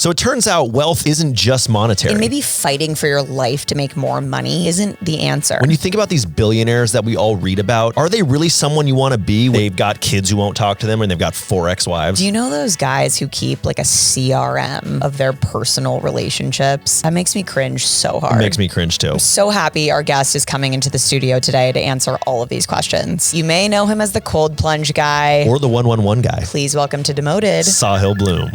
So it turns out wealth isn't just monetary. And maybe fighting for your life to make more money isn't the answer. When you think about these billionaires that we all read about, are they really someone you want to be? They've got kids who won't talk to them and they've got 4 ex-wives. Do you know those guys who keep like a CRM of their personal relationships? That makes me cringe so hard. It makes me cringe too. I'm so happy our guest is coming into the studio today to answer all of these questions. You may know him as the cold plunge guy. Or the 111 guy. Please welcome to Demoted, Sahil Bloom.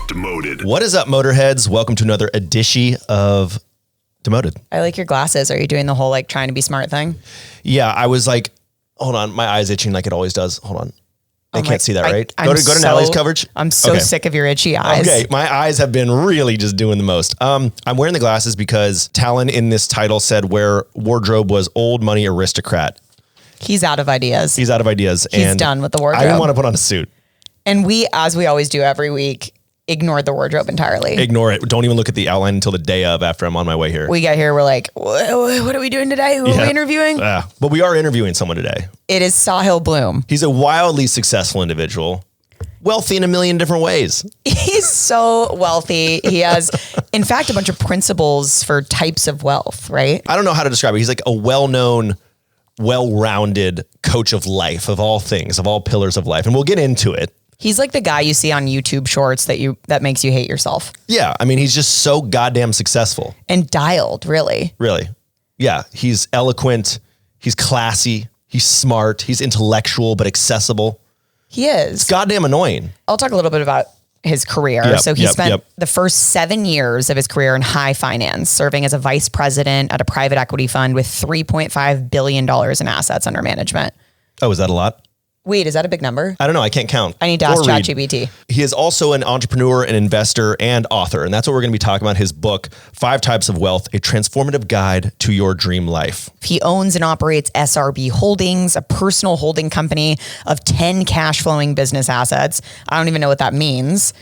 Demoted. What is up, Motorheads? Welcome to another edition of Demoted. I like your glasses. Are you doing the whole like trying to be smart thing? Yeah, I was like, hold on, my eye's itching like it always does. Hold on. They can't see that, right? I'm Go to Natalie's coverage. I'm so sick of your itchy eyes. Okay, my eyes have been really just doing the most. I'm wearing the glasses because Talon in this title said where wardrobe was old money aristocrat. He's out of ideas. He's out of ideas. He's done with the wardrobe. I didn't want to put on a suit. And we, as we always do every week, ignored the wardrobe entirely. Ignore it. Don't even look at the outline until the day of after I'm on my way here. We get here, we're like, what are we doing today? Who are we interviewing? But we are interviewing someone today. It is Sahil Bloom. He's a wildly successful individual, wealthy in a million different ways. He's so wealthy. He has, in fact, a bunch of principles for types of wealth, right? I don't know how to describe it. He's like a well-known, well-rounded coach of life, of all things, of all pillars of life. And we'll get into it. He's like the guy you see on YouTube shorts that makes you hate yourself. Yeah. I mean, he's just so goddamn successful. And dialed, really. Really. Yeah. He's eloquent. He's classy. He's smart. He's intellectual, but accessible. He is. It's goddamn annoying. I'll talk a little bit about his career. He spent the first 7 years of his career in high finance, serving as a vice president at a private equity fund with $3.5 billion in assets under management. Oh, is that a lot? Wait, is that a big number? I don't know. I can't count. I need to ask ChatGPT. He is also an entrepreneur, an investor, and author. And that's what we're going to be talking about. His book, 5 Types of Wealth, a transformative guide to your dream life. He owns and operates SRB Holdings, a personal holding company of 10 cash flowing business assets. I don't even know what that means.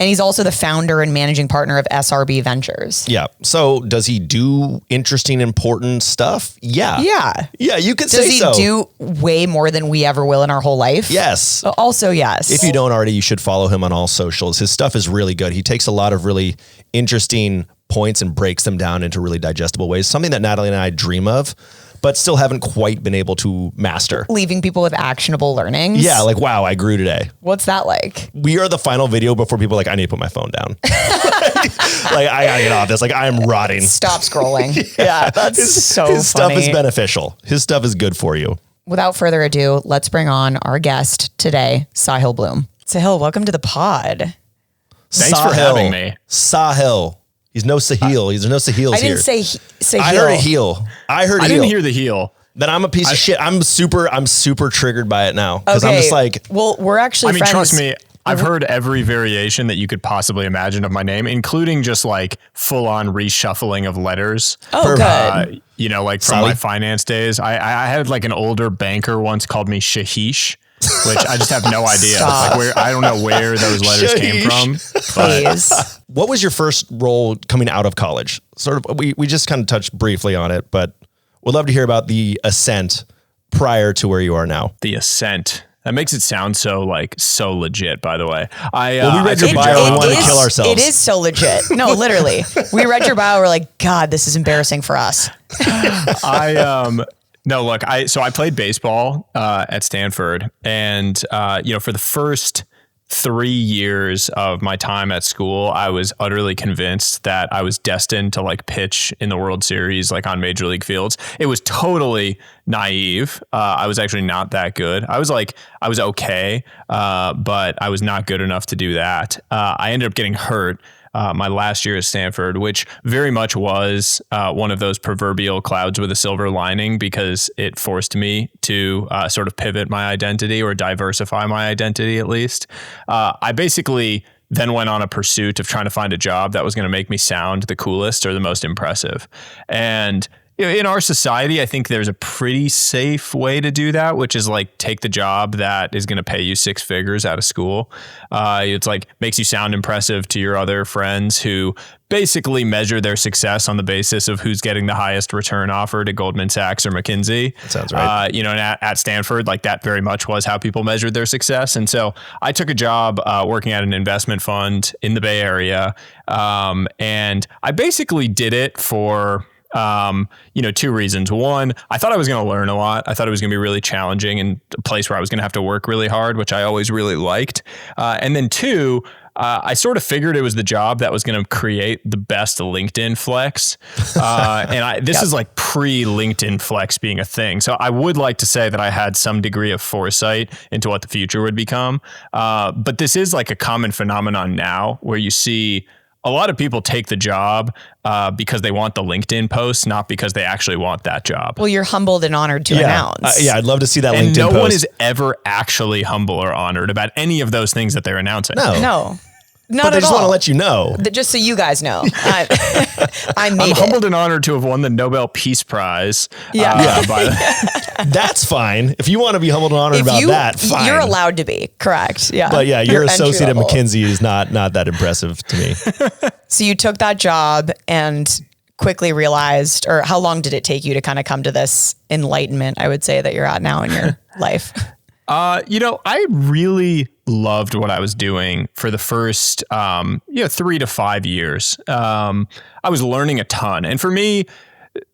And he's also the founder and managing partner of SRB Ventures. Yeah. So does he do interesting, important stuff? Yeah. Yeah. Yeah, you could say so. Does he do way more than we ever will in our whole life? Yes. Also, yes. If you don't already, you should follow him on all socials. His stuff is really good. He takes a lot of really interesting points and breaks them down into really digestible ways. Something that Natalie and I dream of, but still haven't quite been able to master. Leaving people with actionable learnings. Yeah, like, wow, I grew today. What's that like? We are the final video before people are like, I need to put my phone down. Like, I gotta get off this. Like, I am rotting. Stop scrolling. Yeah, that's his stuff is beneficial. His stuff is good for you. Without further ado, let's bring on our guest today, Sahil Bloom. Sahil, welcome to the pod. Thanks for having me. Sahil. He's no Sahil. There's no Sahils here. I didn't say heel. I heard a heel. I didn't hear the heel. Then I'm a piece of shit. I'm super triggered by it now. Because I'm just like, well, we're actually friends. Trust me, I've heard every variation that you could possibly imagine of my name, including just like full on reshuffling of letters. Oh, good. Like from my finance days. I had like an older banker once called me Shahish, which I just have no idea. Like I don't know where those letters came from. Please. What was your first role coming out of college? Sort of, we just kind of touched briefly on it, but we'd love to hear about the ascent prior to where you are now. The ascent. That makes it sound so legit, by the way. We read your bio. We wanted to kill ourselves. It is so legit. No, literally. We read your bio. We're like, God, this is embarrassing for us. No, look, I played baseball at Stanford, and for the first 3 years of my time at school, I was utterly convinced that I was destined to like pitch in the World Series, like on major league fields. It was totally naive. I was actually not that good. I was okay, but I was not good enough to do that. I ended up getting hurt my last year at Stanford, which very much was one of those proverbial clouds with a silver lining, because it forced me to sort of pivot my identity, or diversify my identity at least. I basically then went on a pursuit of trying to find a job that was going to make me sound the coolest or the most impressive. And in our society, I think there's a pretty safe way to do that, which is like take the job that is going to pay you six figures out of school. It's like makes you sound impressive to your other friends who basically measure their success on the basis of who's getting the highest return offer to Goldman Sachs or McKinsey. That sounds right. And at Stanford, like that very much was how people measured their success. And so I took a job working at an investment fund in the Bay Area. And I basically did it for two reasons. One, I thought I was going to learn a lot. I thought it was going to be really challenging and a place where I was going to have to work really hard, which I always really liked. And then two, I sort of figured it was the job that was going to create the best LinkedIn flex. This is like pre-LinkedIn flex being a thing. So I would like to say that I had some degree of foresight into what the future would become. But this is like a common phenomenon now where you see a lot of people take the job because they want the LinkedIn post, not because they actually want that job. Well, you're humbled and honored to announce. I'd love to see that and LinkedIn post. No one is ever actually humble or honored about any of those things that they're announcing. No. Not but they at just all. want to let you know. Just so you guys know. I'm humbled and honored to have won the Nobel Peace Prize. That's fine. If you want to be humbled and honored about that, fine. You're allowed to be, correct. Yeah. But yeah, your associate at McKinsey is not that impressive to me. So you took that job and quickly realized, or how long did it take you to kind of come to this enlightenment, I would say, that you're at now in your life? I really loved what I was doing for the first, 3 to 5 years. I was learning a ton. And for me,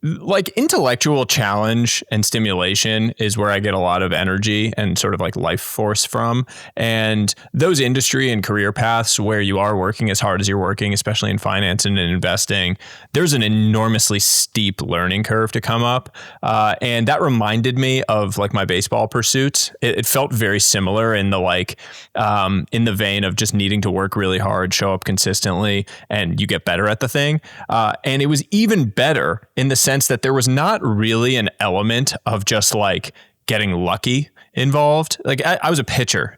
like intellectual challenge and stimulation is where I get a lot of energy and sort of like life force from. And those industry and career paths where you are working as hard as you're working, especially in finance and in investing, there's an enormously steep learning curve to come up. And that reminded me of like my baseball pursuits. It felt very similar in the vein of just needing to work really hard, show up consistently, and you get better at the thing. And it was even better in the sense that there was not really an element of just like getting lucky involved. Like I was a pitcher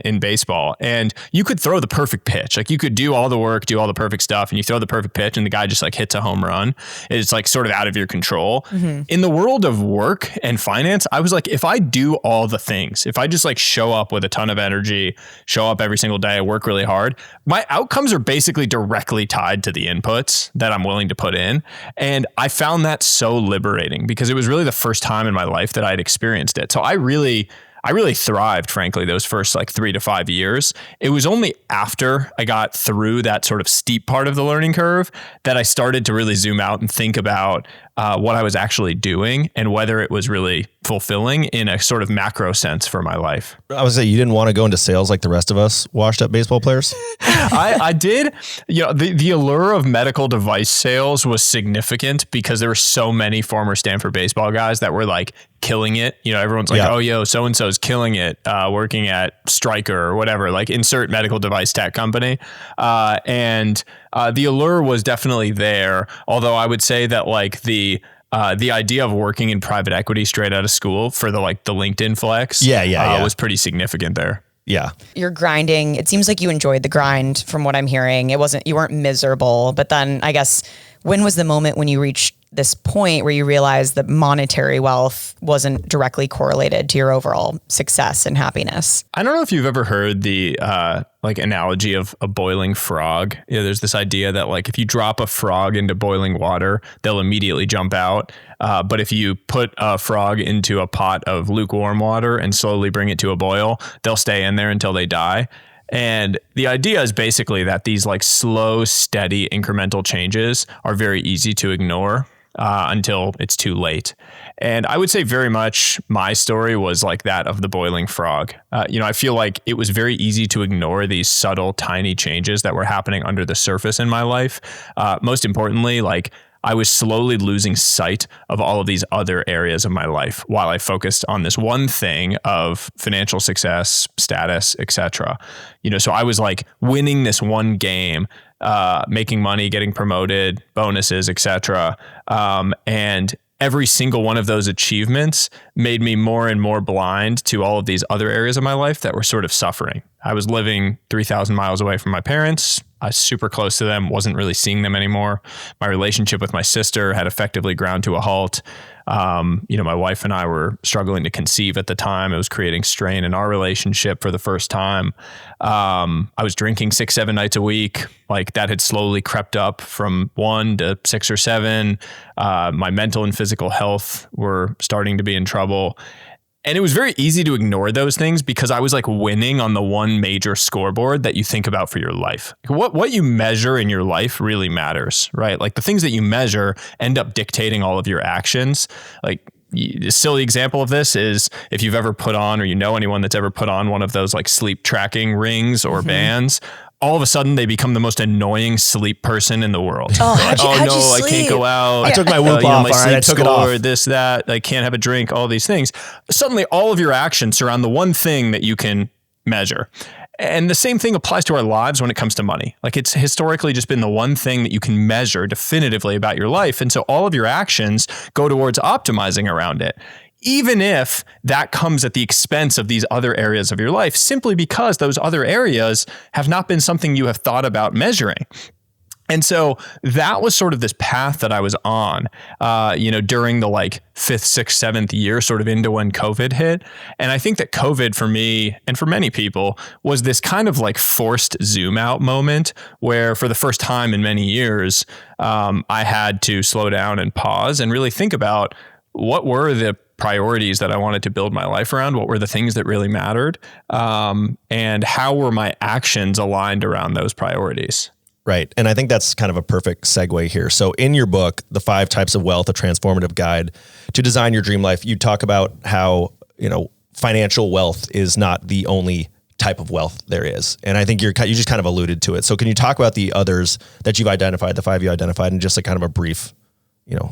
in baseball, and you could throw the perfect pitch. Like you could do all the work, do all the perfect stuff, and you throw the perfect pitch and the guy just like hits a home run. It's like sort of out of your control. Mm-hmm. In the world of work and finance, I was like, if I do all the things, if I just like show up with a ton of energy, show up every single day, work really hard, my outcomes are basically directly tied to the inputs that I'm willing to put in. And I found that so liberating because it was really the first time in my life that I'd experienced it. So I really thrived, frankly, those first like 3 to 5 years. It was only after I got through that sort of steep part of the learning curve that I started to really zoom out and think about what I was actually doing and whether it was really fulfilling in a sort of macro sense for my life. I would say you didn't want to go into sales like the rest of us washed up baseball players. I did. The allure of medical device sales was significant because there were so many former Stanford baseball guys that were like killing it. Everyone's like, oh, yo, so-and-so's killing it, working at Stryker or whatever, like insert medical device tech company. And the allure was definitely there. Although I would say that like the idea of working in private equity straight out of school for the LinkedIn flex was pretty significant there. Yeah. You're grinding. It seems like you enjoyed the grind from what I'm hearing. You weren't miserable, but then I guess when was the moment when you reached this point where you realized that monetary wealth wasn't directly correlated to your overall success and happiness? I don't know if you've ever heard the analogy of a boiling frog. There's this idea that like if you drop a frog into boiling water, they'll immediately jump out. But if you put a frog into a pot of lukewarm water and slowly bring it to a boil, they'll stay in there until they die. And the idea is basically that these like slow, steady, incremental changes are very easy to ignore until it's too late. And I would say very much my story was like that of the boiling frog. I feel like it was very easy to ignore these subtle, tiny changes that were happening under the surface in my life. Most importantly, like I was slowly losing sight of all of these other areas of my life while I focused on this one thing of financial success, status, etc. So I was like winning this one game, making money, getting promoted, bonuses, etc. And every single one of those achievements made me more and more blind to all of these other areas of my life that were sort of suffering. I was living 3,000 miles away from my parents. I was super close to them, wasn't really seeing them anymore. My relationship with my sister had effectively ground to a halt. My wife and I were struggling to conceive at the time. It was creating strain in our relationship for the first time. I was drinking 6-7 nights a week. Like that had slowly crept up from 1 to 6 or 7. My mental and physical health were starting to be in trouble. And it was very easy to ignore those things because I was like winning on the one major scoreboard that you think about for your life. What you measure in your life really matters, right? Like the things that you measure end up dictating all of your actions. Like a silly example of this is if you've ever put on, or you know anyone that's ever put on one of those like sleep tracking rings or bands, all of a sudden they become the most annoying sleep person in the world. Oh, like, I can't go out. I took my Whoop off. My sleep I took it off. This, that, I can't have a drink, all these things. Suddenly all of your actions surround the one thing that you can measure. And the same thing applies to our lives when it comes to money. Like it's historically just been the one thing that you can measure definitively about your life. And so all of your actions go towards optimizing around it, even if that comes at the expense of these other areas of your life, simply because those other areas have not been something you have thought about measuring. And so that was sort of this path that I was on, during the like 5th, 6th, 7th year, sort of into when COVID hit. And I think that COVID for me and for many people was this kind of like forced zoom out moment where for the first time in many years, I had to slow down and pause and really think about what were the priorities that I wanted to build my life around, what were the things that really mattered, and how were my actions aligned around those priorities. Right. And I think that's kind of a perfect segue here. So in your book, The 5 Types of Wealth, a Transformative Guide to Design Your Dream Life, you talk about how, financial wealth is not the only type of wealth there is. And I think you just kind of alluded to it. So can you talk about the others that you've identified, the 5 you identified, and just like kind of a brief,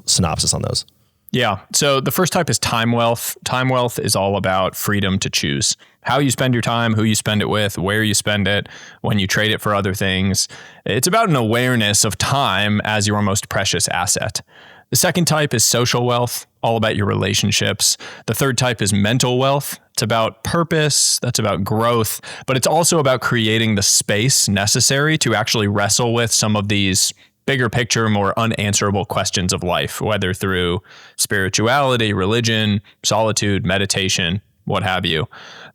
synopsis on those? Yeah. So the first type is time wealth. Time wealth is all about freedom to choose how you spend your time, who you spend it with, where you spend it, when you trade it for other things. It's about an awareness of time as your most precious asset. The second type is social wealth, all about your relationships. The third type is mental wealth. It's about purpose, that's about growth, but it's also about creating the space necessary to actually wrestle with some of these bigger picture, more unanswerable questions of life, whether through spirituality, religion, solitude, meditation, what have you.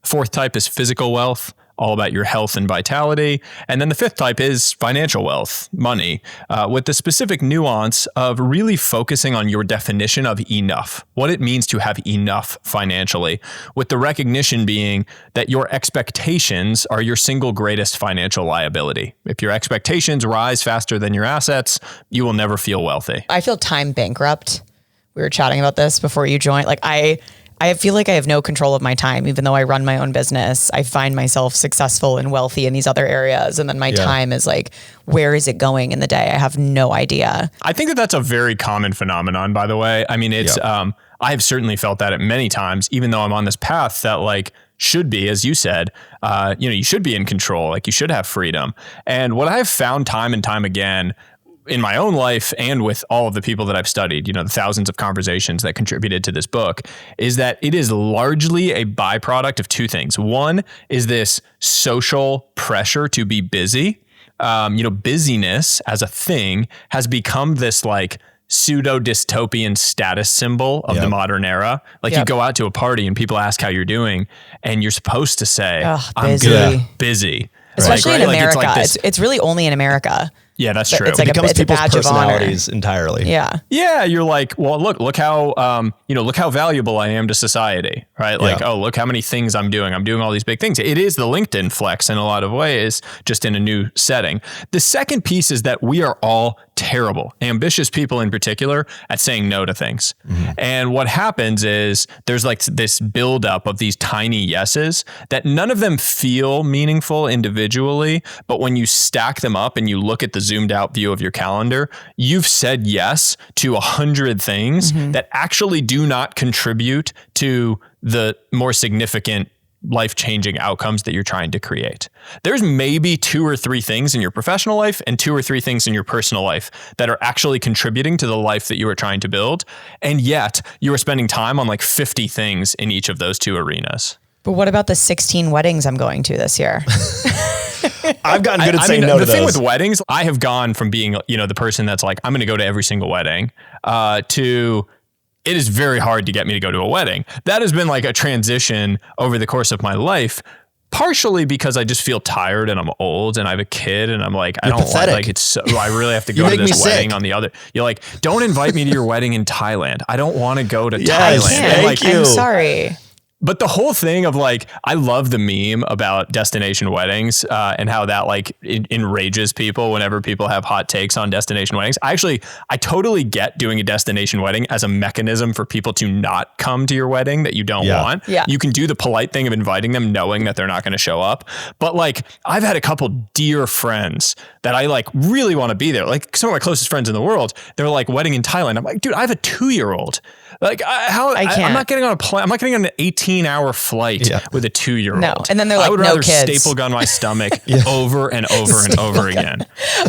Fourth type is physical wealth, all about your health and vitality. And then the fifth type is financial wealth, money, with the specific nuance of really focusing on your definition of enough, what it means to have enough financially, with the recognition being that your expectations are your single greatest financial liability. If your expectations rise faster than your assets, you will never feel wealthy. I feel time bankrupt. We were chatting about this before you joined. Like I feel like I have no control of my time, even though I run my own business. I find myself successful and wealthy in these other areas. And then my time is like, where is it going in the day? I have no idea. I think that that's a very common phenomenon, by the way. I mean, it's, I have certainly felt that at many times, even though I'm on this path that like should be, as you said, you should be in control. Like you should have freedom. And what I've found time and time again in my own life and with all of the people that I've studied, the thousands of conversations that contributed to this book, is that it is largely a byproduct of two things. One is this social pressure to be busy. Busyness as a thing has become this like pseudo dystopian status symbol of the modern era. Like you go out to a party and people ask how you're doing and you're supposed to say, I'm good, busy. Especially in America. Like it's really only in America. Yeah, that's true. It's like becomes it's a people's badge of honor. personalities entirely. Yeah. Yeah. You're like, well, look how, look how valuable I am to society, right? Like, oh, look how many things I'm doing. I'm doing all these big things. It is the LinkedIn flex in a lot of ways, just in a new setting. The second piece is that we are all terrible, ambitious people in particular, at saying no to things. Mm-hmm. And what happens is there's like this buildup of these tiny yeses that none of them feel meaningful individually, but when you stack them up and you look at the zoomed out view of your calendar, you've said yes to 100 things that actually do not contribute to the more significant life-changing outcomes that you're trying to create. There's maybe 2 or 3 things in your professional life and 2 or 3 things in your personal life that are actually contributing to the life that you are trying to build. And yet you are spending time on like 50 things in each of those 2 arenas. But what about the 16 weddings I'm going to this year? I've gotten good at saying no to those. The thing with weddings, I have gone from being, the person that's like, I'm going to go to every single wedding, to it is very hard to get me to go to a wedding. That has been like a transition over the course of my life. Partially because I just feel tired and I'm old and I have a kid and I'm like, I don't want, like, it's so, I really have to go to this wedding on the other. You're like, don't invite me to your wedding in Thailand. I don't want to go to Thailand. I'm sorry. But the whole thing of like, I love the meme about destination weddings and how that like enrages people whenever people have hot takes on destination weddings. I totally get doing a destination wedding as a mechanism for people to not come to your wedding that you don't want. Yeah. You can do the polite thing of inviting them knowing that they're not going to show up. But like, I've had a couple dear friends that I like really want to be there. Like some of my closest friends in the world, they're like wedding in Thailand. I'm like, dude, I have a 2-year-old. Like I'm not getting on a plane. I'm not getting on an 18-hour flight with a 2-year-old. No. And then they're like, I would no rather kids. staple gun my stomach over and over and over again.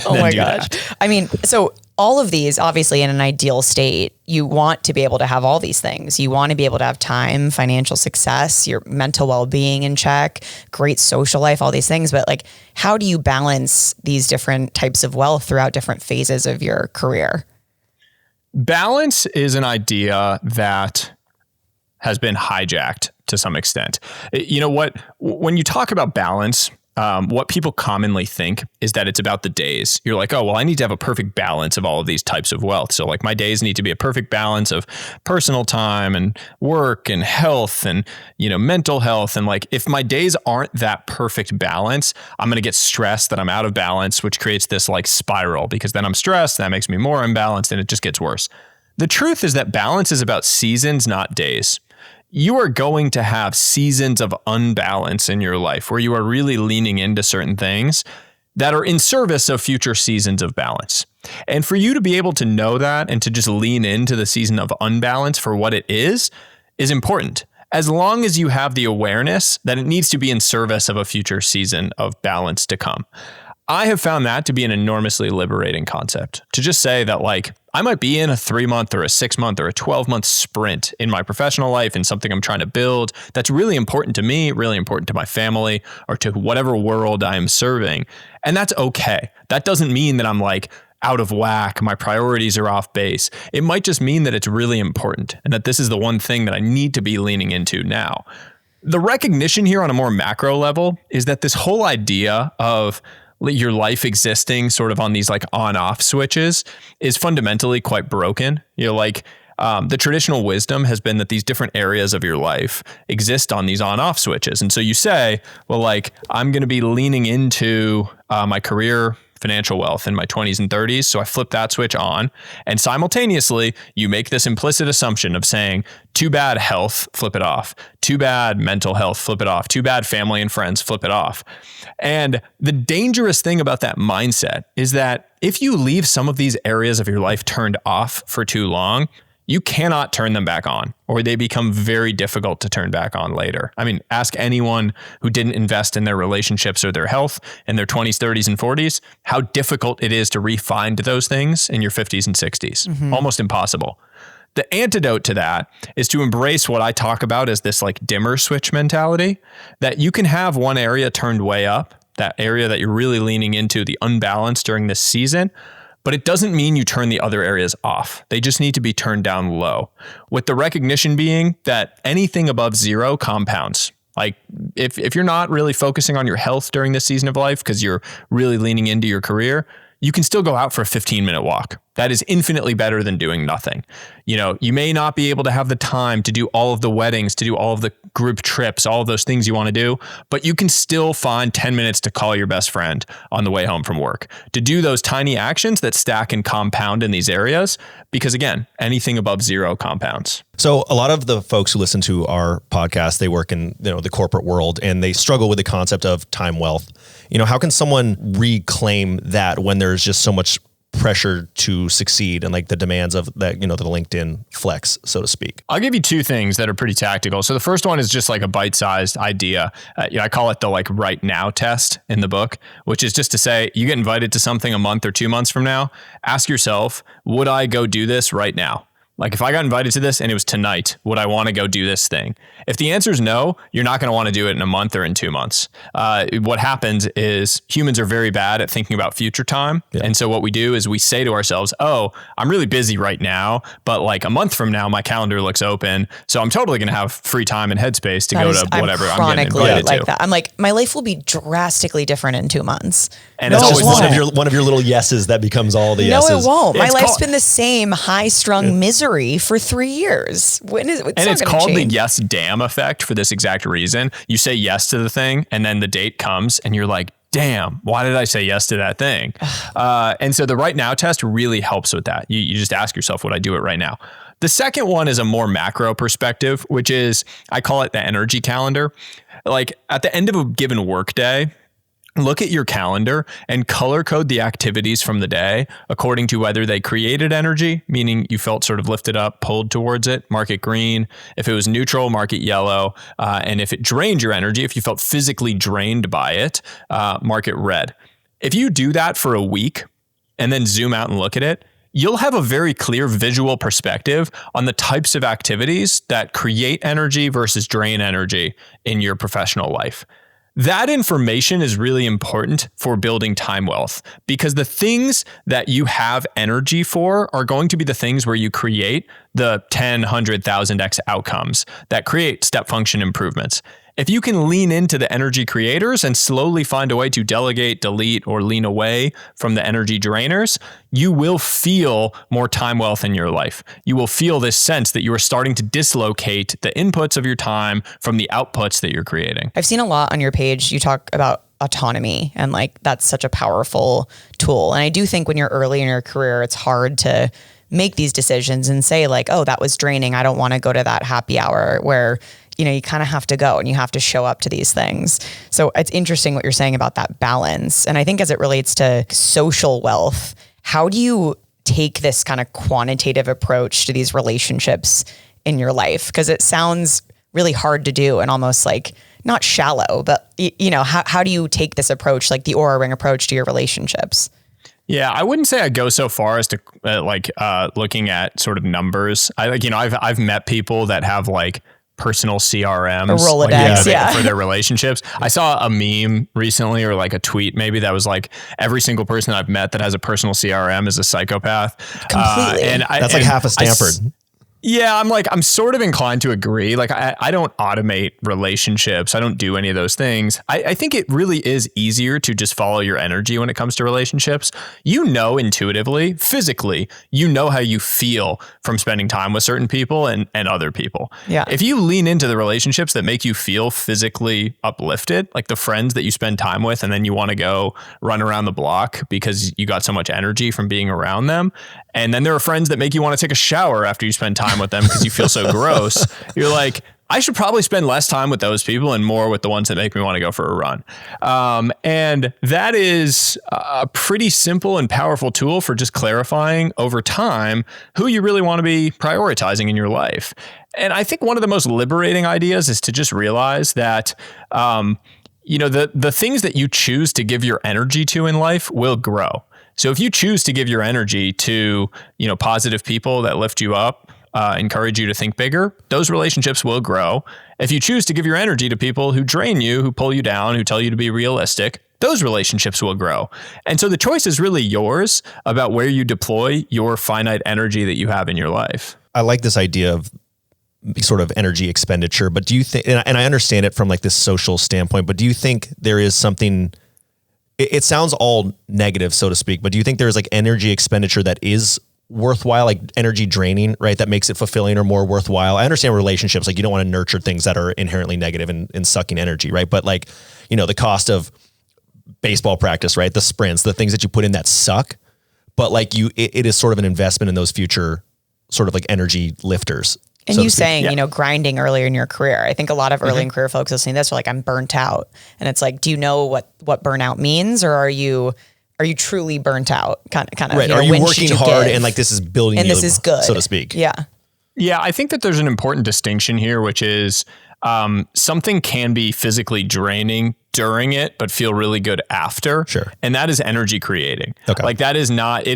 Oh my gosh. I mean, so all of these, obviously in an ideal state, you want to be able to have all these things. You want to be able to have time, financial success, your mental well-being in check, great social life, all these things. But like, how do you balance these different types of wealth throughout different phases of your career? Balance is an idea that has been hijacked to some extent. You know what? When you talk about balance, what people commonly think is that it's about the days. You're like, oh, well, I need to have a perfect balance of all of these types of wealth. So like my days need to be a perfect balance of personal time and work and health and, mental health. And like, if my days aren't that perfect balance, I'm going to get stressed that I'm out of balance, which creates this like spiral because then I'm stressed. That makes me more imbalanced and it just gets worse. The truth is that balance is about seasons, not days. You are going to have seasons of unbalance in your life where you are really leaning into certain things that are in service of future seasons of balance. And for you to be able to know that and to just lean into the season of unbalance for what it is important. As long as you have the awareness that it needs to be in service of a future season of balance to come. I have found that to be an enormously liberating concept. To just say that like, I might be in a 3-month or a 6-month or a 12-month sprint in my professional life in something I'm trying to build that's really important to me, really important to my family, or to whatever world I am serving. And that's okay. That doesn't mean that I'm like out of whack, my priorities are off base. It might just mean that it's really important and that this is the one thing that I need to be leaning into now. The recognition here on a more macro level is that this whole idea of your life existing sort of on these like on-off switches is fundamentally quite broken. Like the traditional wisdom has been that these different areas of your life exist on these on-off switches. And so you say, well, like I'm going to be leaning into my career, financial wealth in my 20s and 30s. So I flip that switch on and simultaneously you make this implicit assumption of saying, too bad health, flip it off. Too bad mental health, flip it off. Too bad family and friends, flip it off. And the dangerous thing about that mindset is that if you leave some of these areas of your life turned off for too long, you cannot turn them back on, or they become very difficult to turn back on later. I mean, ask anyone who didn't invest in their relationships or their health in their 20s, 30s, and 40s, how difficult it is to re-find those things in your 50s and 60s. Mm-hmm. Almost impossible. The antidote to that is to embrace what I talk about as this like dimmer switch mentality, that you can have one area turned way up, that area that you're really leaning into, the unbalance during this season, but it doesn't mean you turn the other areas off. They just need to be turned down low, with the recognition being that anything above zero compounds. Like if you're not really focusing on your health during this season of life because you're really leaning into your career, you can still go out for a 15-minute walk. That is infinitely better than doing nothing. You may not be able to have the time to do all of the weddings, to do all of the group trips, all of those things you want to do, but you can still find 10 minutes to call your best friend on the way home from work, to do those tiny actions that stack and compound in these areas. Because again, anything above zero compounds. So a lot of the folks who listen to our podcast, they work in the corporate world and they struggle with the concept of time wealth. How can someone reclaim that when there's just so much pressure to succeed and like the demands of that, the LinkedIn flex, so to speak? I'll give you two things that are pretty tactical. So the first one is just like a bite-sized idea. I call it the like right now test in the book, which is just to say you get invited to something a month or 2 months from now. Ask yourself, would I go do this right now? Like if I got invited to this and it was tonight, would I want to go do this thing? If the answer is no, you're not going to want to do it in a month or in 2 months. What happens is humans are very bad at thinking about future time. Yeah. And so what we do is we say to ourselves, oh, I'm really busy right now, but like a month from now, my calendar looks open. So I'm totally going to have free time and headspace to go to whatever I'm getting invited like to. That. I'm like, my life will be drastically different in 2 months. And it's just one of your little yeses that becomes all the yeses. No, it won't. My life's been the same high-strung misery for 3 years. It's called the yes damn effect for this exact reason. You say yes to the thing, and then the date comes, and you're like, damn, why did I say yes to that thing? And so the right now test really helps with that. You just ask yourself, would I do it right now? The second one is a more macro perspective, which is, I call it the energy calendar. Like at the end of a given workday, look at your calendar and color code the activities from the day according to whether they created energy, meaning you felt sort of lifted up, pulled towards it, mark it green. If it was neutral, mark it yellow. And if it drained your energy, if you felt physically drained by it, mark it red. If you do that for a week and then zoom out and look at it, you'll have a very clear visual perspective on the types of activities that create energy versus drain energy in your professional life. That information is really important for building time wealth because the things that you have energy for are going to be the things where you create the 10, 100,000x outcomes that create step function improvements. If you can lean into the energy creators and slowly find a way to delegate, delete, or lean away from the energy drainers, you will feel more time wealth in your life. You will feel this sense that you are starting to dislocate the inputs of your time from the outputs that you're creating. I've seen a lot on your page. You talk about autonomy and like that's such a powerful tool. And I do think when you're early in your career, it's hard to make these decisions and say like, oh, that was draining. I don't want to go to that happy hour where you kind of have to go and you have to show up to these things. So it's interesting what you're saying about that balance. And I think as it relates to social wealth, how do you take this kind of quantitative approach to these relationships in your life? Because it sounds really hard to do and almost like not shallow, but how do you take this approach, like the Oura Ring approach to your relationships? Yeah, I wouldn't say I go so far as to looking at sort of numbers. I've met people that have like personal CRMs, a Rolodex, for their relationships. I saw a meme recently or like a tweet maybe that was like every single person I've met that has a personal CRM is a psychopath. Completely. That's like half of Stanford. Yeah, I'm sort of inclined to agree. Like I don't automate relationships. I don't do any of those things. I think it really is easier to just follow your energy when it comes to relationships. Intuitively, physically, how you feel from spending time with certain people and other people. Yeah. If you lean into the relationships that make you feel physically uplifted, like the friends that you spend time with, and then you want to go run around the block because you got so much energy from being around them. And then there are friends that make you want to take a shower after you spend time with them because you feel so gross. You're like, I should probably spend less time with those people and more with the ones that make me want to go for a run. And that is a pretty simple and powerful tool for just clarifying over time who you really want to be prioritizing in your life. And I think one of the most liberating ideas is to just realize that, the things that you choose to give your energy to in life will grow. So if you choose to give your energy to, positive people that lift you up, encourage you to think bigger, those relationships will grow. If you choose to give your energy to people who drain you, who pull you down, who tell you to be realistic, those relationships will grow. And so the choice is really yours about where you deploy your finite energy that you have in your life. I like this idea of sort of energy expenditure, but do you think, and I understand it from like this social standpoint, but do you think there is something, it sounds all negative, so to speak, but do you think there's like energy expenditure that is worthwhile, like energy draining, right? That makes it fulfilling or more worthwhile. I understand relationships, like you don't want to nurture things that are inherently negative and sucking energy, right? But like, the cost of baseball practice, right? The sprints, the things that you put in that suck, but like it is sort of an investment in those future sort of like energy lifters. And so you saying, grinding earlier in your career. I think a lot of early in career folks listening to this are like, I'm burnt out. And it's like, do you know what burnout means? Or are you truly burnt out? Kind of. Right. Are you working hard and like this is building and this is good, so to speak? Yeah. Yeah, I think that there's an important distinction here, which is something can be physically draining during it, but feel really good after. Sure. And that is energy creating. Okay. Like it is not,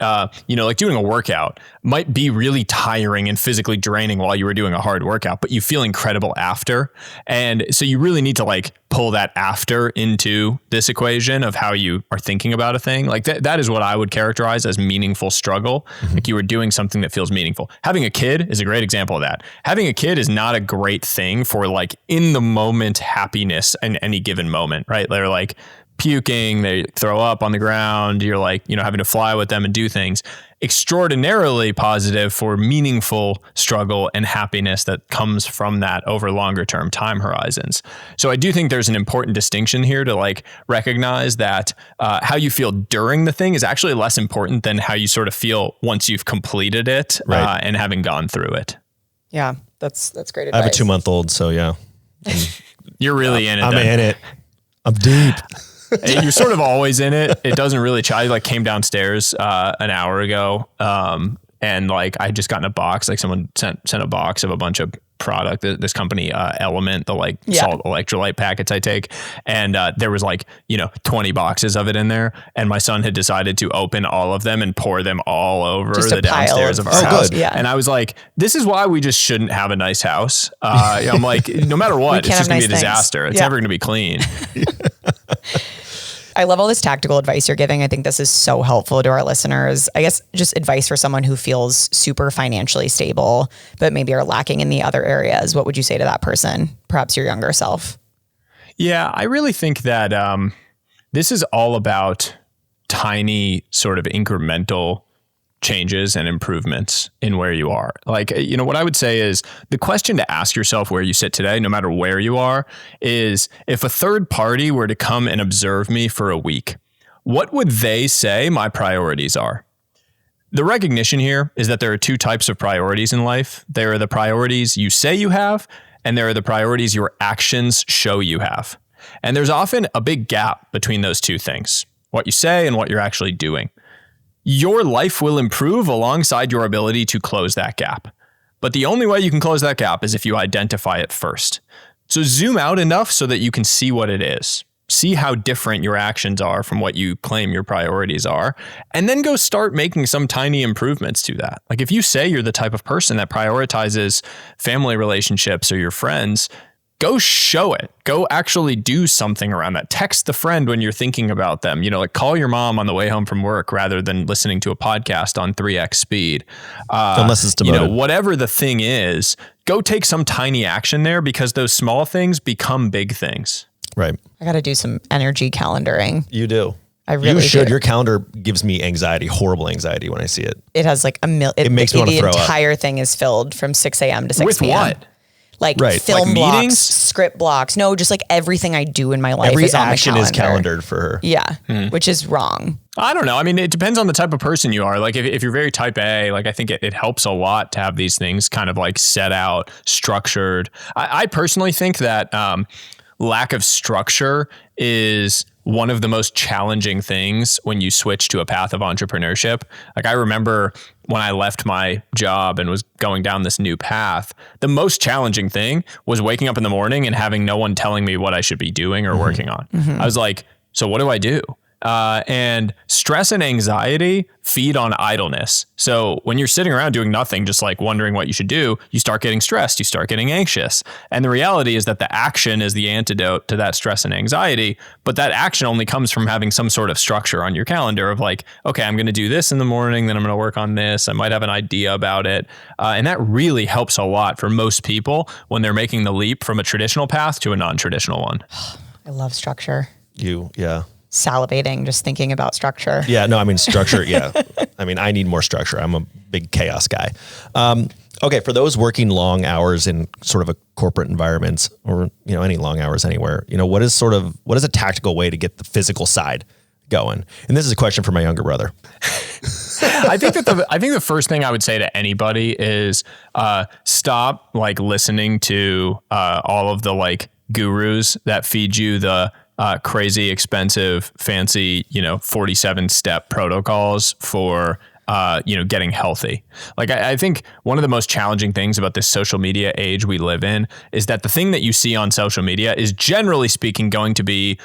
like doing a workout might be really tiring and physically draining while you were doing a hard workout, but you feel incredible after. And so you really need to like pull that after into this equation of how you are thinking about a thing. Like that is what I would characterize as meaningful struggle. Like you are doing something that feels meaningful. Having a kid is a great example of that. Having a kid is not a great thing for like in the moment happiness in any given moment, right? They're like puking, they throw up on the ground, you're like, having to fly with them and do things. Extraordinarily positive for meaningful struggle and happiness that comes from that over longer term time horizons. So I do think there's an important distinction here to like recognize that how you feel during the thing is actually less important than how you sort of feel once you've completed it, right. And having gone through it. Yeah, that's great advice. I have a 2-month-old, so yeah. You're really in it. I'm in it. I'm deep. You're sort of always in it. It doesn't really I like came downstairs an hour ago, and like I just got in a box. Like someone sent a box of a bunch of product. This company Element, the like salt electrolyte packets I take, and there was like 20 boxes of it in there, and my son had decided to open all of them and pour them all over the downstairs of our house. Good. Yeah. And I was like, this is why we just shouldn't have a nice house. I'm like, no matter what, it's just gonna be a disaster. It's never gonna be clean. I love all this tactical advice you're giving. I think this is so helpful to our listeners. I guess just advice for someone who feels super financially stable, but maybe are lacking in the other areas. What would you say to that person? Perhaps your younger self. Yeah, I really think that this is all about tiny sort of incremental changes and improvements in where you are. Like, what I would say is the question to ask yourself where you sit today, no matter where you are, is if a third party were to come and observe me for a week, what would they say my priorities are? The recognition here is that there are two types of priorities in life. There are the priorities you say you have, and there are the priorities your actions show you have. And there's often a big gap between those two things, what you say and what you're actually doing. Your life will improve alongside your ability to close that gap. But the only way you can close that gap is if you identify it first. So zoom out enough so that you can see what it is. See how different your actions are from what you claim your priorities are, and then go start making some tiny improvements to that. Like if you say you're the type of person that prioritizes family relationships or your friends, go show it. Go actually do something around that. Text the friend when you're thinking about them. Like call your mom on the way home from work rather than listening to a podcast on 3x speed. Unless it's demoted. Whatever the thing is, go take some tiny action there because those small things become big things. Right. I got to do some energy calendaring. You do. I really You should. do. Your calendar gives me anxiety, horrible anxiety when I see it. It has like It makes me want to throw up. The entire thing is filled from 6 a.m. to 6 p.m. With what? Like Right. film Like blocks, meetings? script blocks. No, just like everything I do in my life Every is on action the is calendar. calendared for her. Yeah, which is wrong. I don't know. I mean, it depends on the type of person you are. Like if you're very type A, like I think it helps a lot to have these things kind of like set out, structured. I personally think that lack of structure is one of the most challenging things when you switch to a path of entrepreneurship. Like I remember when I left my job and was going down this new path, the most challenging thing was waking up in the morning and having no one telling me what I should be doing or working on. I was like, so what do I do? And stress and anxiety feed on idleness. So when you're sitting around doing nothing, just like wondering what you should do, you start getting stressed, you start getting anxious. And the reality is that the action is the antidote to that stress and anxiety. But that action only comes from having some sort of structure on your calendar of like, okay, I'm going to do this in the morning, then I'm going to work on this. I might have an idea about it. And that really helps a lot for most people when they're making the leap from a traditional path to a non-traditional one. I love structure. Yeah. Salivating just thinking about structure. Yeah, no, I mean, structure. Yeah. I mean, I need more structure. I'm a big chaos guy. Okay. For those working long hours in sort of a corporate environment or, any long hours anywhere, what is a tactical way to get the physical side going? And this is a question for my younger brother. I think the first thing I would say to anybody is, stop like listening to, all of the like gurus that feed you the, crazy expensive, fancy, 47 step protocols for getting healthy. Like I think one of the most challenging things about this social media age we live in is that the thing that you see on social media is generally speaking going to be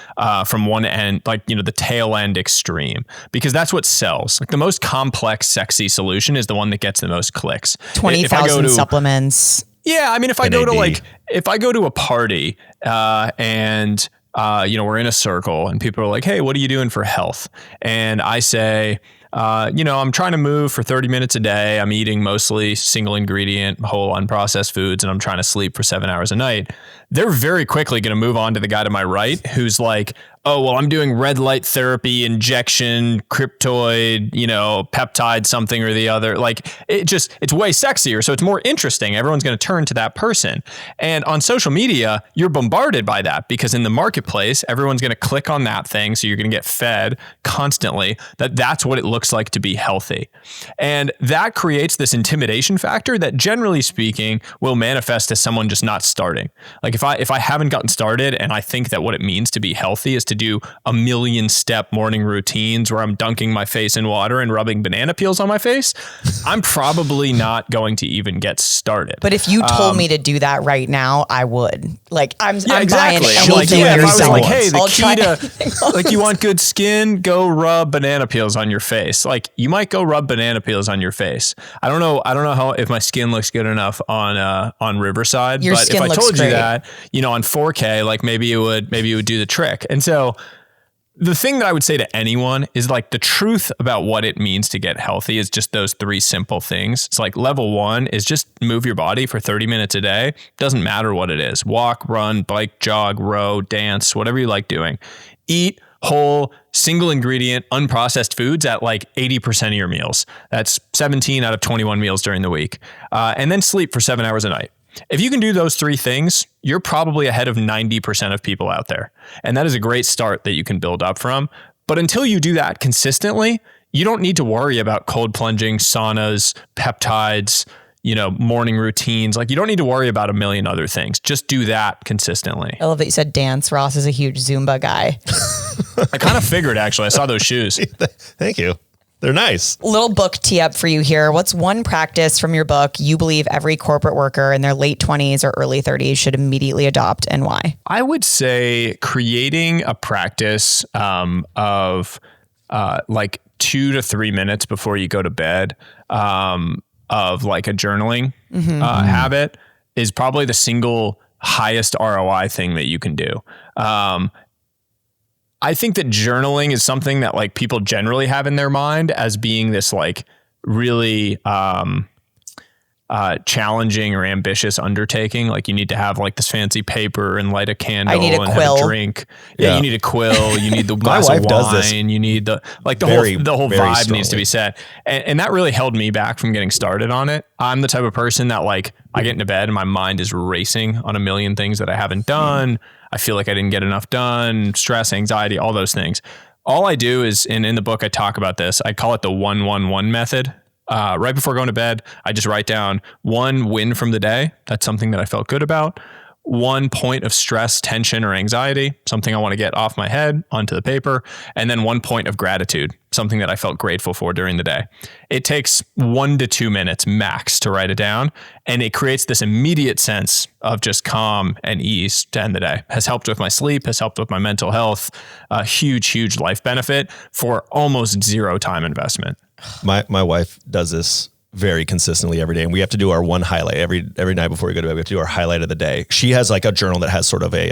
from one end, like, the tail end extreme, because that's what sells. Like the most complex, sexy solution is the one that gets the most clicks. 20,000 supplements. Yeah. I mean, if I go to a party and we're in a circle and people are like, hey, what are you doing for health? And I say, I'm trying to move for 30 minutes a day. I'm eating mostly single ingredient, whole unprocessed foods, and I'm trying to sleep for 7 hours a night. They're very quickly going to move on to the guy to my right who's like, oh, well, I'm doing red light therapy, injection, cryptoid, peptide, something or the other. Like it's way sexier. So it's more interesting. Everyone's going to turn to that person. And on social media, you're bombarded by that because in the marketplace, everyone's going to click on that thing. So you're going to get fed constantly that's what it looks like to be healthy. And that creates this intimidation factor that generally speaking will manifest as someone just not starting. Like if I haven't gotten started and I think that what it means to be healthy is to do 1,000,000-step morning routines where I'm dunking my face in water and rubbing banana peels on my face, I'm probably not going to even get started. But if you told me to do that right now, I would. Like I'm exactly. buying anything if I was you're like, saying. hey, the key to like you want good skin, go rub banana peels on your face. Like you might go rub banana peels on your face. I don't know how if my skin looks good enough on Riverside, your but skin if I looks told great. you that, on 4K, like maybe it would do the trick. And so the thing that I would say to anyone is like the truth about what it means to get healthy is just those 3 simple things. It's like level 1 is just move your body for 30 minutes a day. Doesn't matter what it is. Walk, run, bike, jog, row, dance, whatever you like doing. Eat whole, single ingredient, unprocessed foods at like 80% of your meals. That's 17 out of 21 meals during the week. And then sleep for 7 hours a night. If you can do those 3 things, you're probably ahead of 90% of people out there. And that is a great start that you can build up from. But until you do that consistently, you don't need to worry about cold plunging, saunas, peptides, morning routines. Like you don't need to worry about a million other things. Just do that consistently. I love that you said dance. Ross is a huge Zumba guy. I kind of figured, actually. I saw those shoes. Thank you. They're nice. Little book tee up for you here. What's one practice from your book you believe every corporate worker in their late 20s or early 30s should immediately adopt, and why? I would say creating a practice of like 2 to 3 minutes before you go to bed of like a journaling habit is probably the single highest ROI thing that you can do. I think that journaling is something that like people generally have in their mind as being this like really challenging or ambitious undertaking. Like you need to have like this fancy paper and light a candle I need a and quill. have a drink. Yeah, you need a quill. You need the glass wife of does this wine. You need the whole very vibe strongly. needs to be set. And that really held me back from getting started on it. I'm the type of person that like I get into bed and my mind is racing on a million things that I haven't done. I feel like I didn't get enough done, stress, anxiety, all those things. All I do is, and in the book I talk about this, I call it the 1-1-1 method. Right before going to bed, I just write down 1 win from the day. That's something that I felt good about. 1 point of stress, tension, or anxiety, something I want to get off my head onto the paper. And then 1 point of gratitude, something that I felt grateful for during the day. It takes 1 to 2 minutes max to write it down. And it creates this immediate sense of just calm and ease to end the day. Has helped with my sleep, has helped with my mental health. A huge, huge life benefit for almost 0 time investment. My wife does this very consistently every day, and we have to do our one highlight every night before we go to bed. We have to do our highlight of the day. She has like a journal that has sort of a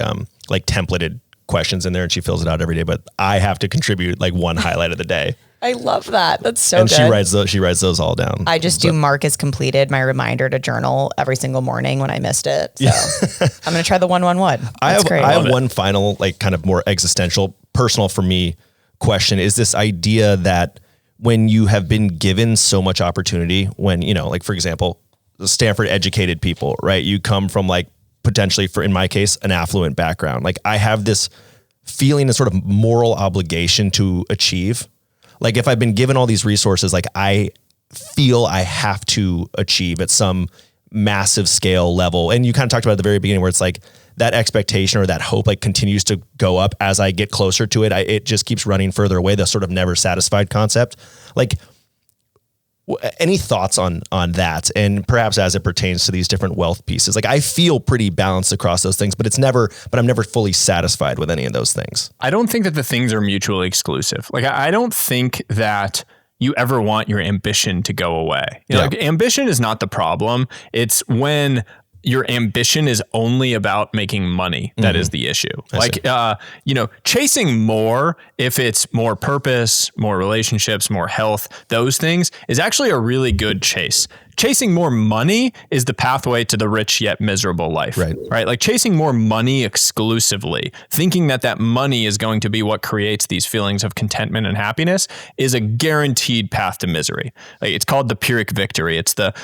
like templated questions in there, and she fills it out every day. But I have to contribute like one highlight of the day. I love that. That's so and good. she writes those all down. I just do mark as completed, my reminder to journal every single morning when I missed it. So I'm going to try the 1-1-1. I That's great. have one final, like kind of more existential, personal for me question is this idea that when you have been given so much opportunity, when, like for example, Stanford educated people, right? You come from like potentially in my case, an affluent background. Like I have this feeling of sort of moral obligation to achieve. Like if I've been given all these resources, like I feel I have to achieve at some massive scale level. And you kind of talked about at the very beginning where it's like that expectation or that hope like continues to go up as I get closer to it. It just keeps running further away, the sort of never satisfied concept. Like Any thoughts on that, and perhaps as it pertains to these different wealth pieces? Like I feel pretty balanced across those things, but I'm never fully satisfied with any of those things. I don't think that the things are mutually exclusive. Like I don't think that you ever want your ambition to go away. Like ambition is not the problem. It's when your ambition is only about making money. That is the issue. Chasing more, if it's more purpose, more relationships, more health, those things is actually a really good chase. Chasing more money is the pathway to the rich yet miserable life, right? Like chasing more money exclusively, thinking that money is going to be what creates these feelings of contentment and happiness is a guaranteed path to misery. Like it's called the Pyrrhic victory. It's the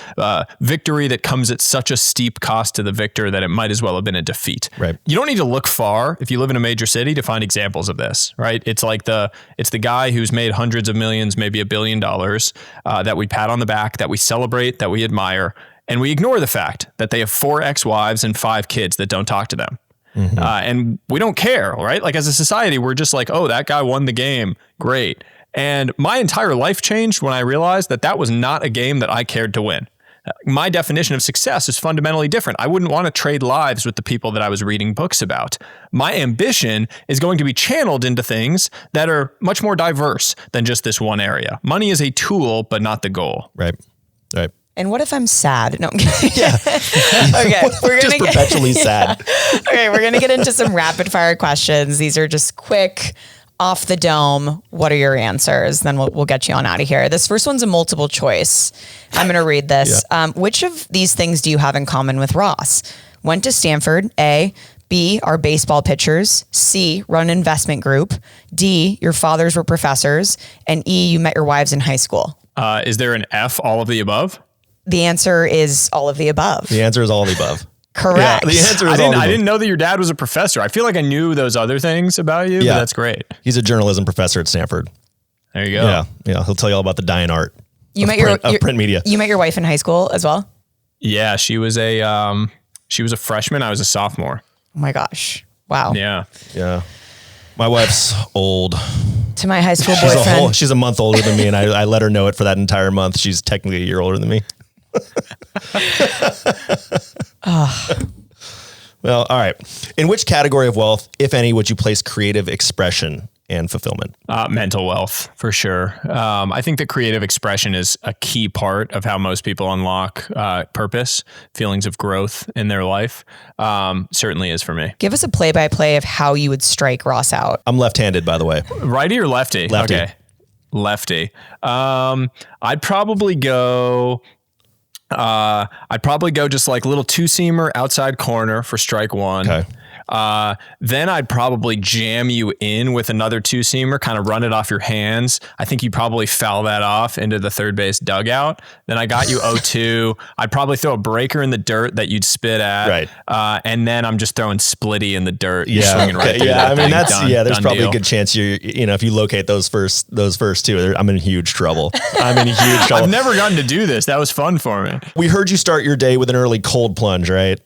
victory that comes at such a steep cost to the victor that it might as well have been a defeat. Right. You don't need to look far if you live in a major city to find examples of this, right? It's like it's the guy who's made hundreds of millions, maybe $1 billion, that we pat on the back, that we celebrate, that we admire, and we ignore the fact that they have 4 ex-wives and 5 kids that don't talk to them. And we don't care, right? Like as a society, we're just like, oh, that guy won the game. Great. And my entire life changed when I realized that was not a game that I cared to win. My definition of success is fundamentally different. I wouldn't want to trade lives with the people that I was reading books about. My ambition is going to be channeled into things that are much more diverse than just this one area. Money is a tool, but not the goal. Right. And what if I'm sad? No, I'm kidding. Yeah. Okay. We're just perpetually sad. Okay. We're going to get into some rapid fire questions. These are just quick, off the dome. What are your answers? Then we'll get you on out of here. This first one's a multiple choice. I'm going to read this. Which of these things do you have in common with Ross? Went to Stanford, A. B, are baseball pitchers. C, run an investment group. D, your fathers were professors. And E, you met your wives in high school. Is there an F, all of the above? The answer is all of the above. The answer is all of the above. Correct. Yeah, the answer is I didn't know that your dad was a professor. I feel like I knew those other things about you, but that's great. He's a journalism professor at Stanford. There you go. Yeah. He'll tell you all about the dying art of print media. You met your wife in high school as well? Yeah, she was a freshman. I was a sophomore. Oh my gosh. Wow. Yeah. My wife's old. To my high school boyfriend. She's a month older than me, and I let her know it for that entire month. She's technically a year older than me. Well, all right. In which category of wealth, if any, would you place creative expression and fulfillment? Mental wealth, for sure. I think that creative expression is a key part of how most people unlock purpose, feelings of growth in their life. Certainly is for me. Give us a play-by-play of how you would strike Ross out. I'm left-handed, by the way. Righty or lefty? Lefty. Okay. Lefty. I'd probably go just like little 2-seamer outside corner for strike one. Okay. Then I'd probably jam you in with another 2-seamer, kind of run it off your hands. I think you'd probably foul that off into the third base dugout. Then I got you 0-2. I'd probably throw a breaker in the dirt that you'd spit at. Right. And then I'm just throwing Splitty in the dirt. Yeah. Swinging right through I mean, thing. there's probably deal. a good chance if you locate those first two, I'm in huge trouble. I've never gotten to do this. That was fun for me. We heard you start your day with an early cold plunge, right?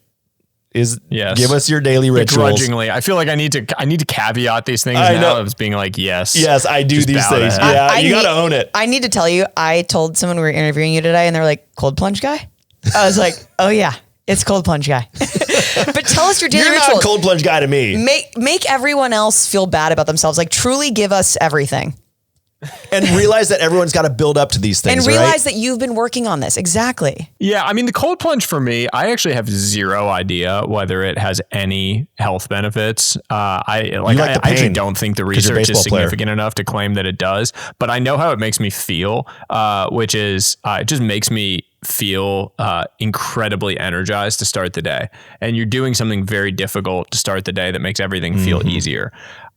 Yes. Give us your daily rituals. Begrudgingly. I feel like I need to caveat these things now as being like, yes. Yes, I do these things. Yeah, you got to own it. I need to tell you, I told someone we were interviewing you today and they're like, cold plunge guy? I was like, oh yeah, it's cold plunge guy. But tell us your daily rituals. You're not a cold plunge guy to me. Make everyone else feel bad about themselves. Like truly give us everything. And realize that everyone's got to build up to these things, and realize that you've been working on this. Exactly. Yeah. I mean, the cold plunge for me, I actually have zero idea whether it has any health benefits. I actually don't think the research is significant enough to claim that it does, but I know how it makes me feel, which is, it just makes me feel incredibly energized to start the day. And you're doing something very difficult to start the day that makes everything feel easier.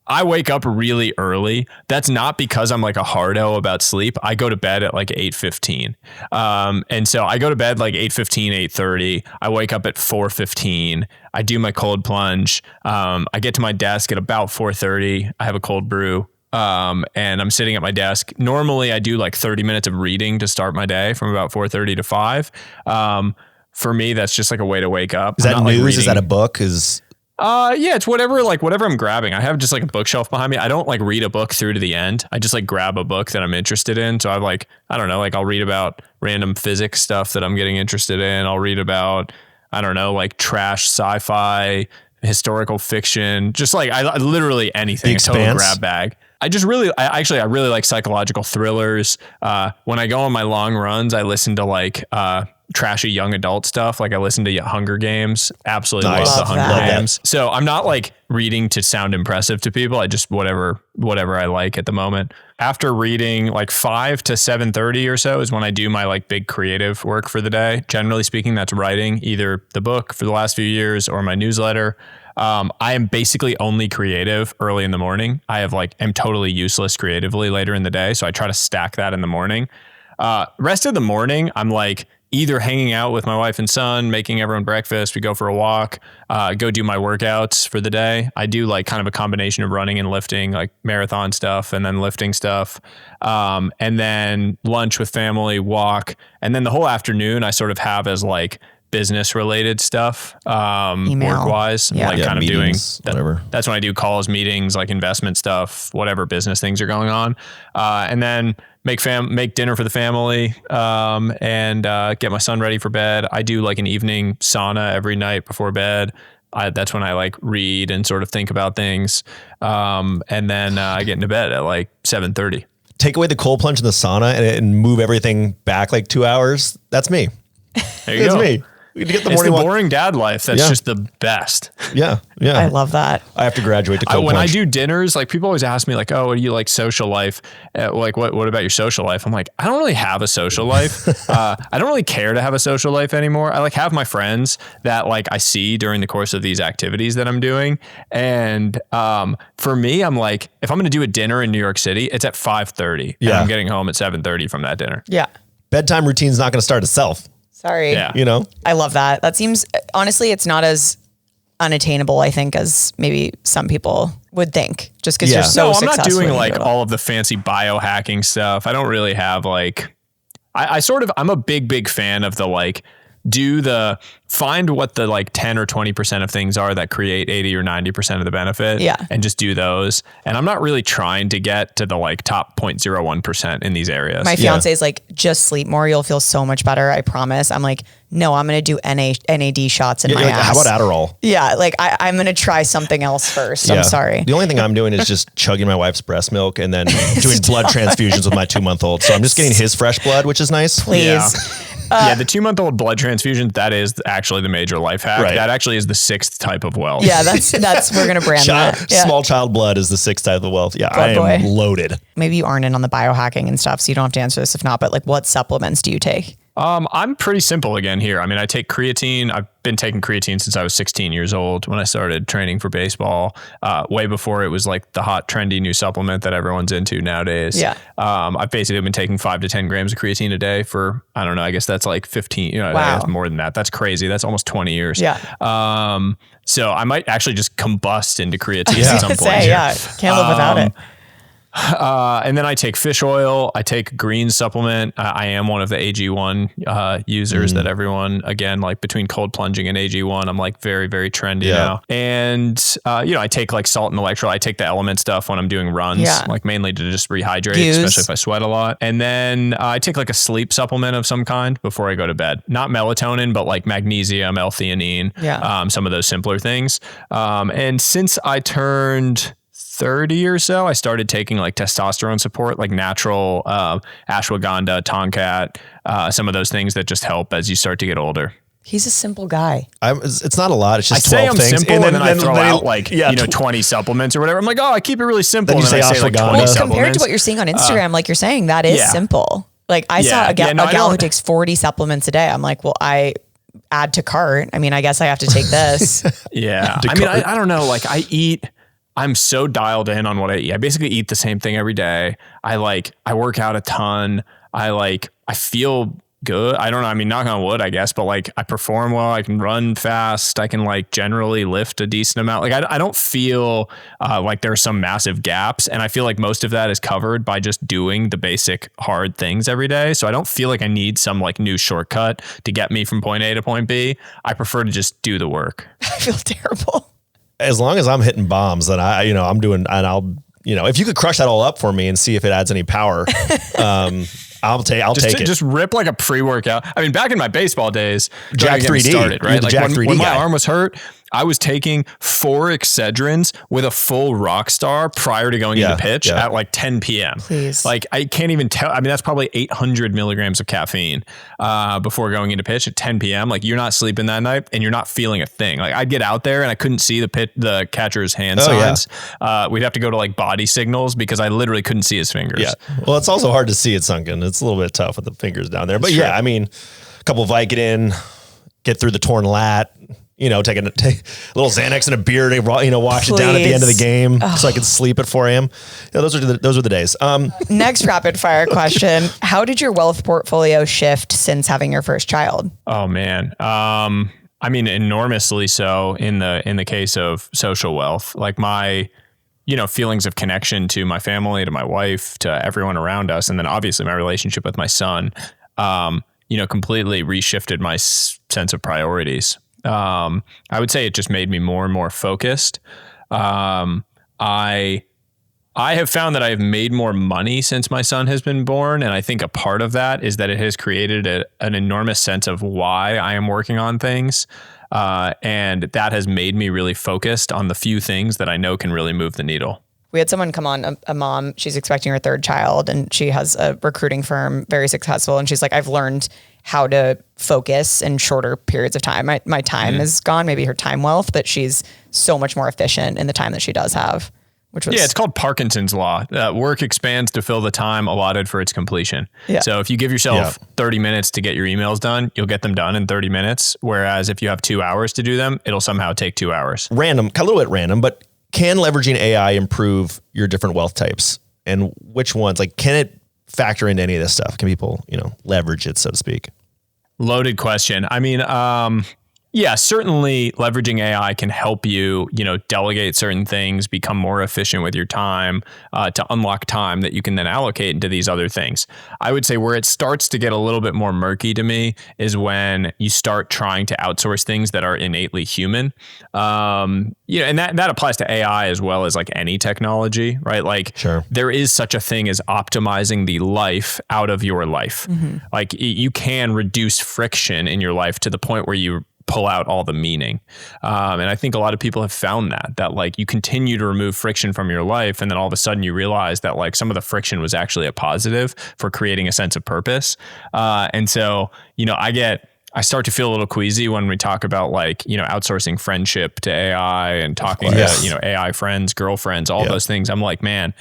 I wake up really early. That's not because I'm like a hardo about sleep. I go to bed at like 8:15. And so I go to bed like 8:15, 8:30. I wake up at 4:15. I do my cold plunge. I get to my desk at about 4:30. I have a cold brew. And I'm sitting at my desk. Normally I do like 30 minutes of reading to start my day from about 4:30 to 5. For me, that's just like a way to wake up. Is that news? Is that a book? Yeah, it's whatever I'm grabbing. I have just like a bookshelf behind me. I don't like read a book through to the end. I just like grab a book that I'm interested in. So I don't know, like I'll read about random physics stuff that I'm getting interested in. I'll read about, I don't know, like trash sci-fi, historical fiction, just like I literally anything. A total grab bag. I really like psychological thrillers. When I go on my long runs, I listen to like trashy young adult stuff. Like I listen to Hunger Games. Absolutely love the Hunger Games. So I'm not like reading to sound impressive to people. I just whatever I like at the moment. After reading like 5 to 7:30 or so is when I do my like big creative work for the day. Generally speaking, that's writing either the book for the last few years or my newsletter. I am basically only creative early in the morning. I'm totally useless creatively later in the day. So I try to stack that in the morning. Rest of the morning, I'm like either hanging out with my wife and son, making everyone breakfast. We go for a walk, go do my workouts for the day. I do like kind of a combination of running and lifting, like marathon stuff and then lifting stuff. And then lunch with family, walk. And then the whole afternoon I sort of have as like business related stuff, work wise, like kind of meetings, doing whatever. That's when I do calls, meetings, like investment stuff, whatever business things are going on. And then make dinner for the family, and get my son ready for bed. I do like an evening sauna every night before bed. That's when I like read and sort of think about things. And then I get into bed at like 7:30. Take away the cold plunge in the sauna and move everything back like 2 hours. That's me. There you go. Me. To get the it's the boring dad life. That's just the best. Yeah. I love that. I have to graduate to cold when plunge. I do dinners, like people always ask me like, oh, what do you like social life? Like what about your social life? I'm like, I don't really have a social life. I don't really care to have a social life anymore. I like have my friends that like I see during the course of these activities that I'm doing. And for me, I'm like, if I'm going to do a dinner in New York City, it's at 5:30 and I'm getting home at 7:30 from that dinner. Yeah. Bedtime routine's not going to start itself. Sorry. Yeah. You know, I love that. That seems, honestly, it's not as unattainable, I think, as maybe some people would think, just because you're so successful. I'm not doing like all of the fancy biohacking stuff. I don't really have like, I'm a big fan of the like, find what the like 10 or 20% of things are that create 80 or 90% of the benefit. Yeah. And just do those. And I'm not really trying to get to the like top 0.01% in these areas. My fiance is like, just sleep more. You'll feel so much better. I promise. I'm like, no, I'm going to do NAD shots in my ass. How about Adderall? Yeah. Like I'm going to try something else first. I'm sorry. The only thing I'm doing is just chugging my wife's breast milk and then doing blood transfusions with my 2-month-old. So I'm just getting his fresh blood, which is nice. Please. Yeah. The 2-month-old blood transfusion, that is actually the major life hack. Right. That actually is the 6th type of wealth. Yeah, that's we're going to brand that. Yeah. Small child blood is the 6th type of wealth. Yeah, Blood I am boy. loaded. Maybe you aren't in on the biohacking and stuff, so you don't have to answer this if not, but like what supplements do you take? I'm pretty simple again here. I mean, I take creatine. I've been taking creatine since I was 16 years old when I started training for baseball, way before it was like the hot, trendy new supplement that everyone's into nowadays. Yeah. I've basically been taking 5 to 10 grams of creatine a day for, I don't know, I guess that's like 15, Wow. I guess more than that. That's crazy. That's almost 20 years. Yeah. So I might actually just combust into creatine at some point. Can't live without it. And then I take fish oil. I take green supplement. I am one of the AG1 users that everyone, again, like between cold plunging and AG1, I'm like very, very trendy now. And, I take like salt and electrolyte. I take the element stuff when I'm doing runs, like mainly to just rehydrate, especially if I sweat a lot. And then I take like a sleep supplement of some kind before I go to bed. Not melatonin, but like magnesium, L-theanine, some of those simpler things. And since I turned 30 or so, I started taking like testosterone support, like natural ashwagandha, tonkat, some of those things that just help as you start to get older. He's a simple guy. It's not a lot. It's just 12 I say I'm things. simple, and then I throw out like 20 supplements or whatever. I'm like, oh, I keep it really simple. Then you say I say like 20 Well, supplements. compared to what you're seeing on Instagram, like you're saying, that is simple. Like I saw a gal who takes 40 supplements a day. I'm like, well, I add to cart. I mean, I guess I have to take this. I don't know. Like I'm so dialed in on what I eat. I basically eat the same thing every day. I work out a ton. I feel good. I don't know. I mean, knock on wood, I guess, but like I perform well. I can run fast. I can like generally lift a decent amount. Like I don't feel like there's some massive gaps. And I feel like most of that is covered by just doing the basic hard things every day. So I don't feel like I need some like new shortcut to get me from point A to point B. I prefer to just do the work. I feel terrible. as long as I'm hitting bombs, then I'm doing, and I'll, if you could crush that all up for me and see if it adds any power, I'll take it. Just rip like a pre-workout. I mean, back in my baseball days, Jack 3D started, right? Like Jack 3D when my guy. arm was hurt, I was taking 4 Excedrins with a full Rockstar prior to going into pitch at like 10 p.m. Please. Like I can't even tell. I mean, that's probably 800 milligrams of caffeine before going into pitch at 10 p.m. Like you're not sleeping that night and you're not feeling a thing. Like I'd get out there and I couldn't see the catcher's hand signs. Yeah. We'd have to go to like body signals because I literally couldn't see his fingers. Yeah. Well, it's also hard to see it sunken. It's a little bit tough with the fingers down there. But I mean, a couple of Vicodin, get through the torn lat. Take a little Xanax and a beer to, wash it down at the end of the game so I could sleep at 4 a.m. Those were the days. Next rapid fire question. How did your wealth portfolio shift since having your first child? Oh man. I mean, enormously so in the case of social wealth, like my, feelings of connection to my family, to my wife, to everyone around us. And then obviously my relationship with my son, completely reshifted my sense of priorities. I would say it just made me more and more focused. I have found that I've made more money since my son has been born. And I think a part of that is that it has created an enormous sense of why I am working on things. And that has made me really focused on the few things that I know can really move the needle. We had someone come on, a mom, she's expecting her third child and she has a recruiting firm, very successful. And she's like, I've learned how to focus in shorter periods of time. My time is gone, maybe her time wealth, but she's so much more efficient in the time that she does have, which was... Yeah, it's called Parkinson's law. Work expands to fill the time allotted for its completion. Yeah. So if you give yourself 30 minutes to get your emails done, you'll get them done in 30 minutes. Whereas if you have 2 hours to do them, it'll somehow take 2 hours. Random, a little bit random, but can leveraging AI improve your different wealth types? And which ones? Like, can it factor into any of this stuff? Can people, leverage it, so to speak? Loaded question. I mean, yeah, certainly leveraging AI can help you, delegate certain things, become more efficient with your time, to unlock time that you can then allocate into these other things. I would say where it starts to get a little bit more murky to me is when you start trying to outsource things that are innately human. And that applies to AI as well as like any technology, right? Like there is such a thing as optimizing the life out of your life. Mm-hmm. Like you can reduce friction in your life to the point where you pull out all the meaning. And I think a lot of people have found that like you continue to remove friction from your life. And then all of a sudden you realize that like some of the friction was actually a positive for creating a sense of purpose. And so, I start to feel a little queasy when we talk about like, outsourcing friendship to AI and talking to, AI friends, girlfriends, all those things. I'm like, man,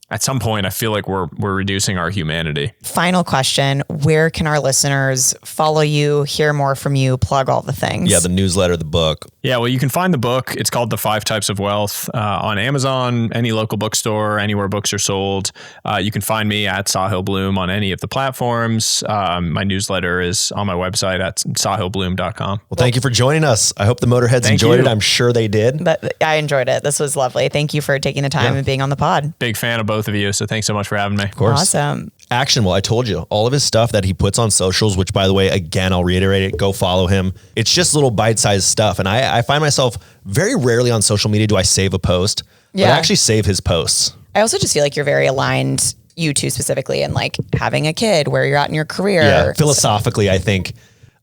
at some point, I feel like we're reducing our humanity. Final question. Where can our listeners follow you, hear more from you, plug all the things? Yeah, the newsletter, the book. Yeah, well, you can find the book. It's called The 5 Types of Wealth on Amazon, any local bookstore, anywhere books are sold. You can find me at Sahil Bloom on any of the platforms. My newsletter is on my website at sahilbloom.com. Well, thank you for joining us. I hope the Motorheads enjoyed it. I'm sure they did. But I enjoyed it. This was lovely. Thank you for taking the time and being on the pod. Big fan of both of you. So thanks so much for having me. Of course. Awesome. Actionable. I told you all of his stuff that he puts on socials, which by the way, again, I'll reiterate it. Go follow him. It's just little bite-sized stuff. And I find myself very rarely on social media do I save a post, but I actually save his posts. I also just feel like you're very aligned, you two specifically, and like having a kid, where you're at in your career. Yeah. Philosophically, I think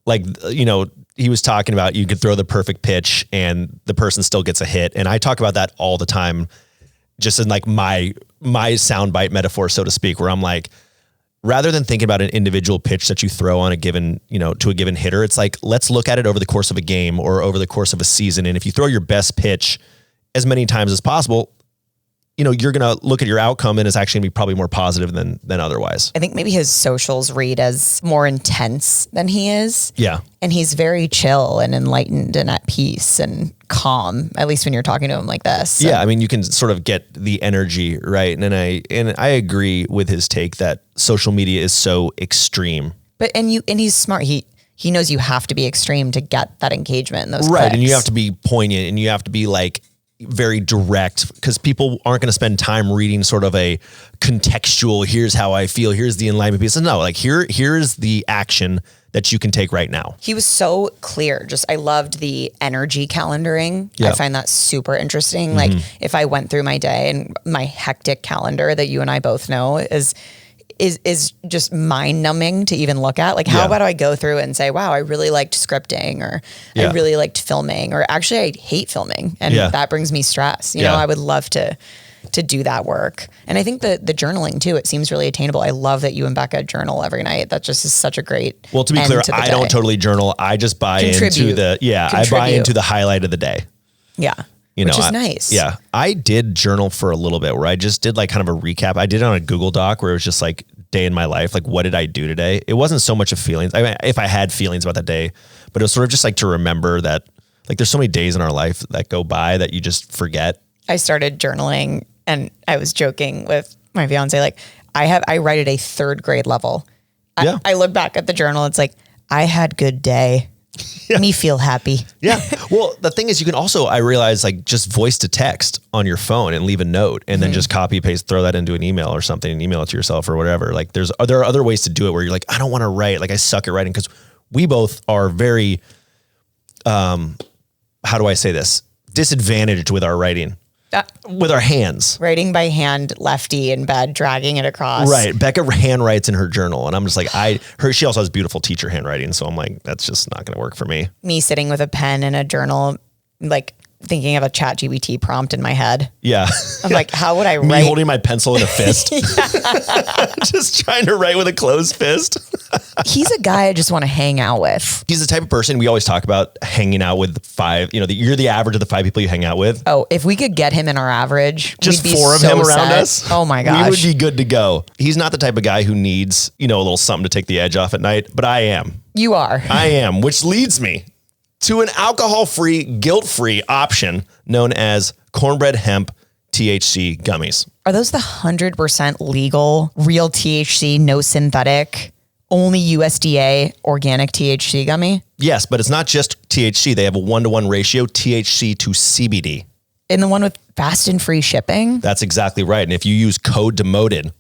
he was talking about you could throw the perfect pitch and the person still gets a hit. And I talk about that all the time, just in like my soundbite metaphor, so to speak, where I'm like, rather than thinking about an individual pitch that you throw on a given, to a given hitter, it's like, let's look at it over the course of a game or over the course of a season. And if you throw your best pitch as many times as possible, you're going to look at your outcome and it's actually going to be probably more positive than otherwise. I think maybe his socials read as more intense than he is. Yeah. And he's very chill and enlightened and at peace and calm, at least when you're talking to him like this. Yeah. I mean, you can sort of get the energy, right? And I agree with his take that social media is so extreme. But, and he's smart. He knows you have to be extreme to get that engagement in those right. clicks. And you have to be poignant and you have to be like, very direct, because people aren't going to spend time reading sort of a contextual, here's how I feel, here's the enlightenment piece. No, like here's the action that you can take right now. He was so clear. I loved the energy calendaring. Yeah. I find that super interesting. Like if I went through my day and my hectic calendar that you and I both know is just mind numbing to even look at. Like how about I go through and say, wow, I really liked scripting, or I really liked filming, or actually I hate filming and that brings me stress. You know, I would love to do that work. And I think the journaling too, it seems really attainable. I love that you and Becca journal every night. That just is such a great, well, to be clear, I don't totally journal. I just buy into I buy into the highlight of the day. Yeah. Which is nice. Yeah. I did journal for a little bit where I just did like kind of a recap. I did it on a Google Doc where it was just like day in my life. Like, what did I do today? It wasn't so much of feelings. I mean, if I had feelings about that day, but it was sort of just like to remember that like there's so many days in our life that go by that you just forget. I started journaling and I was joking with my fiance. Like I write at a 3rd grade level. I look back at the journal. It's like, I had good day. Me feel happy. Yeah. Well, the thing is you can also, I realize like just voice to text on your phone and leave a note and then just copy paste, throw that into an email or something and email it to yourself or whatever. Like there are other ways to do it where you're like, I don't want to write. Like I suck at writing because we both are very, how do I say this? Disadvantaged with our writing. With our hands. Writing by hand, lefty in bed, dragging it across. Right. Becca hand writes in her journal. And I'm just like, she also has beautiful teacher handwriting. So I'm like, that's just not going to work for me. Me sitting with a pen and a journal, like thinking of a ChatGPT prompt in my head. Yeah. I'm like, how would I write? Me holding my pencil in a fist. Just trying to write with a closed fist. He's a guy I just want to hang out with. He's the type of person we always talk about hanging out with 5, you're the average of the 5 people you hang out with. Oh, if we could get him in our average, just we'd be 4 of so him around set. us. Oh my gosh. We would be good to go. He's not the type of guy who needs, a little something to take the edge off at night, but I am. You are. I am, which leads me to an alcohol-free, guilt-free option known as cornbread hemp THC gummies. Are those the 100% legal, real THC, no synthetic, only USDA organic THC gummy? Yes, but it's not just THC. They have a 1-to-1 ratio THC to CBD. And the one with fast and free shipping? That's exactly right. And if you use code Demoted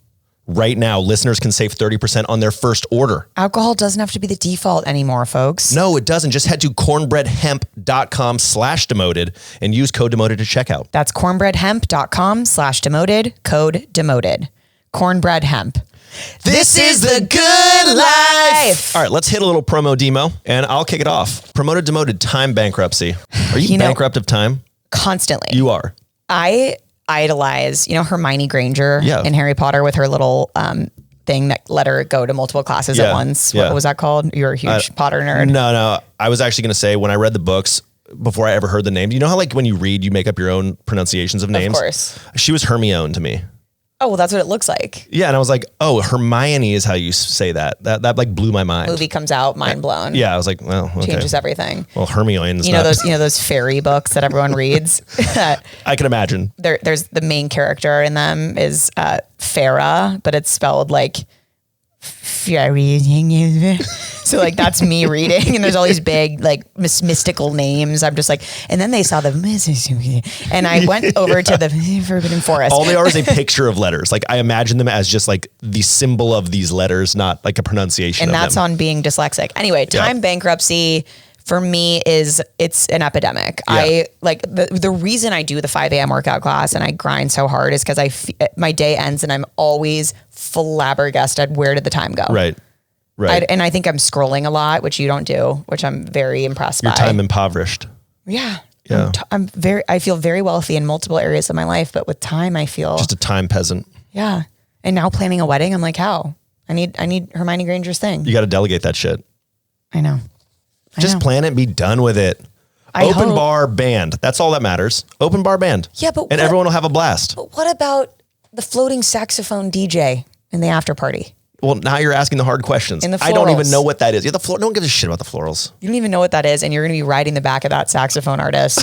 right now, listeners can save 30% on their first order. Alcohol doesn't have to be the default anymore, folks. No, it doesn't. Just head to cornbreadhemp.com/demoted and use code Demoted to checkout. That's cornbreadhemp.com/demoted, code Demoted. Cornbread hemp. This is the good life. All right, let's hit a little promo demo and I'll kick it off. Promoted, demoted, time bankruptcy. Are you bankrupt of time? Constantly. You are. I idolize, Hermione Granger in Harry Potter with her little thing that let her go to multiple classes at once. Yeah. What was that called? You're a huge Potter nerd. No. I was actually going to say when I read the books, before I ever heard the names, you know how like when you read, you make up your own pronunciations of names? Of course. She was Hermione to me. Oh, well, that's what it looks like. Yeah. And I was like, oh, Hermione is how you say that. That like blew my mind. Movie comes out, mind blown. Yeah. I was like, well, okay. Changes everything. Well, Hermione is those fairy books that everyone reads. I can imagine. There's the main character in them is Farah, but it's spelled like fairy. So like that's me reading, and there's all these big like mystical names. I'm just like, and then they saw the, and I went over to the Forbidden Forest. All they are is a picture of letters. Like I imagine them as just like the symbol of these letters, not like a pronunciation. And that's on being dyslexic. Anyway, time bankruptcy for me it's an epidemic. Yeah. I like the reason I do the 5 a.m. workout class and I grind so hard is because my day ends and I'm always flabbergasted. Where did the time go? Right. And I think I'm scrolling a lot, which you don't do, which I'm very impressed by. Your time impoverished. Yeah. I feel very wealthy in multiple areas of my life, but with time, I feel just a time peasant. Yeah. And now planning a wedding, I'm like, how? I need Hermione Granger's thing. You got to delegate that shit. I know. Just plan it, be done with it. Open bar band. That's all that matters. Open bar band. Yeah, but everyone will have a blast. But what about the floating saxophone DJ in the after party? Well, now you're asking the hard questions. I don't even know what that is. Yeah, no one gives a shit about the florals. You don't even know what that is, and you're going to be riding the back of that saxophone artist.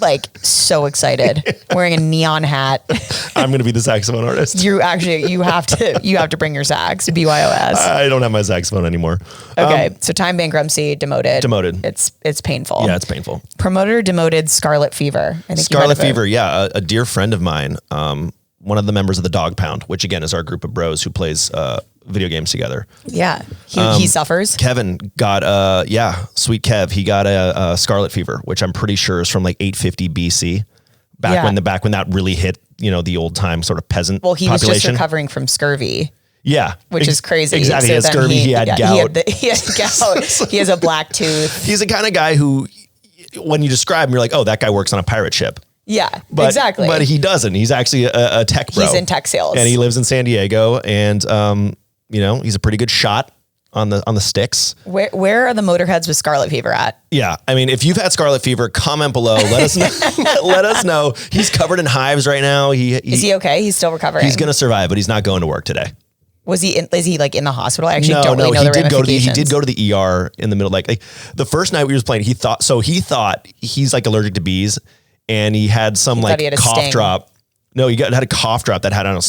Like so excited, wearing a neon hat. I'm going to be the saxophone artist. You have to bring your sax. BYOS. I don't have my saxophone anymore. Okay, so time bankruptcy, demoted. Demoted. It's painful. Yeah, it's painful. Promoted or demoted, Scarlet fever. I think Scarlet fever. Yeah, a dear friend of mine. One of the members of the Dog Pound, which again is our group of bros who plays video games together. Yeah. He suffers. Kevin got sweet Kev. He got a Scarlet fever, which I'm pretty sure is from like 850 BC. Back when that really hit, the old time sort of peasant population. Was just recovering from scurvy. Yeah. Which is crazy. Exactly. He had scurvy. He had gout. He had gout. He has a black tooth. He's the kind of guy who, when you describe him, you're like, oh, that guy works on a pirate ship. Yeah, exactly. But he doesn't. He's actually a tech bro. He's in tech sales. And he lives in San Diego. And, he's a pretty good shot on the sticks. Where are the motorheads with Scarlet fever at? Yeah. I mean, if you've had Scarlet fever, comment below. Let us know. Let us know. He's covered in hives right now. Is he okay? He's still recovering. He's going to survive, but he's not going to work today. Is he like in the hospital? I actually don't really know the ramifications. He did go to the ER in the middle. Like the first night we was playing, he thought he's like allergic to bees, and he had some like cough drop. No, he had a cough drop that had, I don't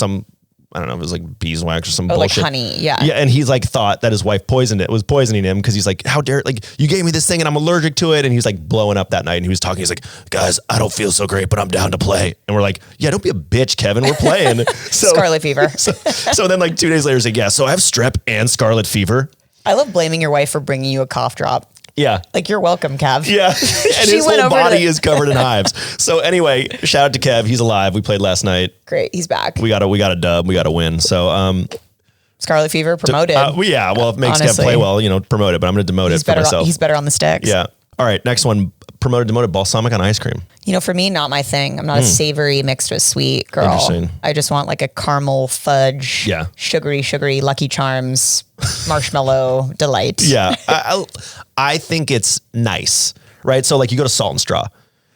know if it was like beeswax or some bullshit. Like honey, yeah. Yeah, and he's like thought that his wife was poisoning him because he's like, how dare, like, you gave me this thing and I'm allergic to it. And he's like blowing up that night, and he was talking, he's like, guys, I don't feel so great, but I'm down to play. And we're like, yeah, don't be a bitch, Kevin, we're playing. Scarlet fever. So then like 2 days later, he's like, yeah, so I have strep and scarlet fever. I love blaming your wife for bringing you a cough drop. Yeah. Like, you're welcome, Kev. Yeah. And his whole body is covered in hives. So anyway, shout out to Kev. He's alive. We played last night. Great. He's back. We got a dub. We got a win. So, Scarlet fever promoted. Well, if it makes Kev play well, promote it, but I'm going to demote it for myself. He's better on the sticks. Yeah. All right. Next one, demoted balsamic on ice cream. For me, not my thing. I'm not a savory mixed with sweet girl. Interesting. I just want like a caramel fudge, sugary Lucky Charms, marshmallow delight. Yeah. I think it's nice, right? So like you go to Salt and Straw.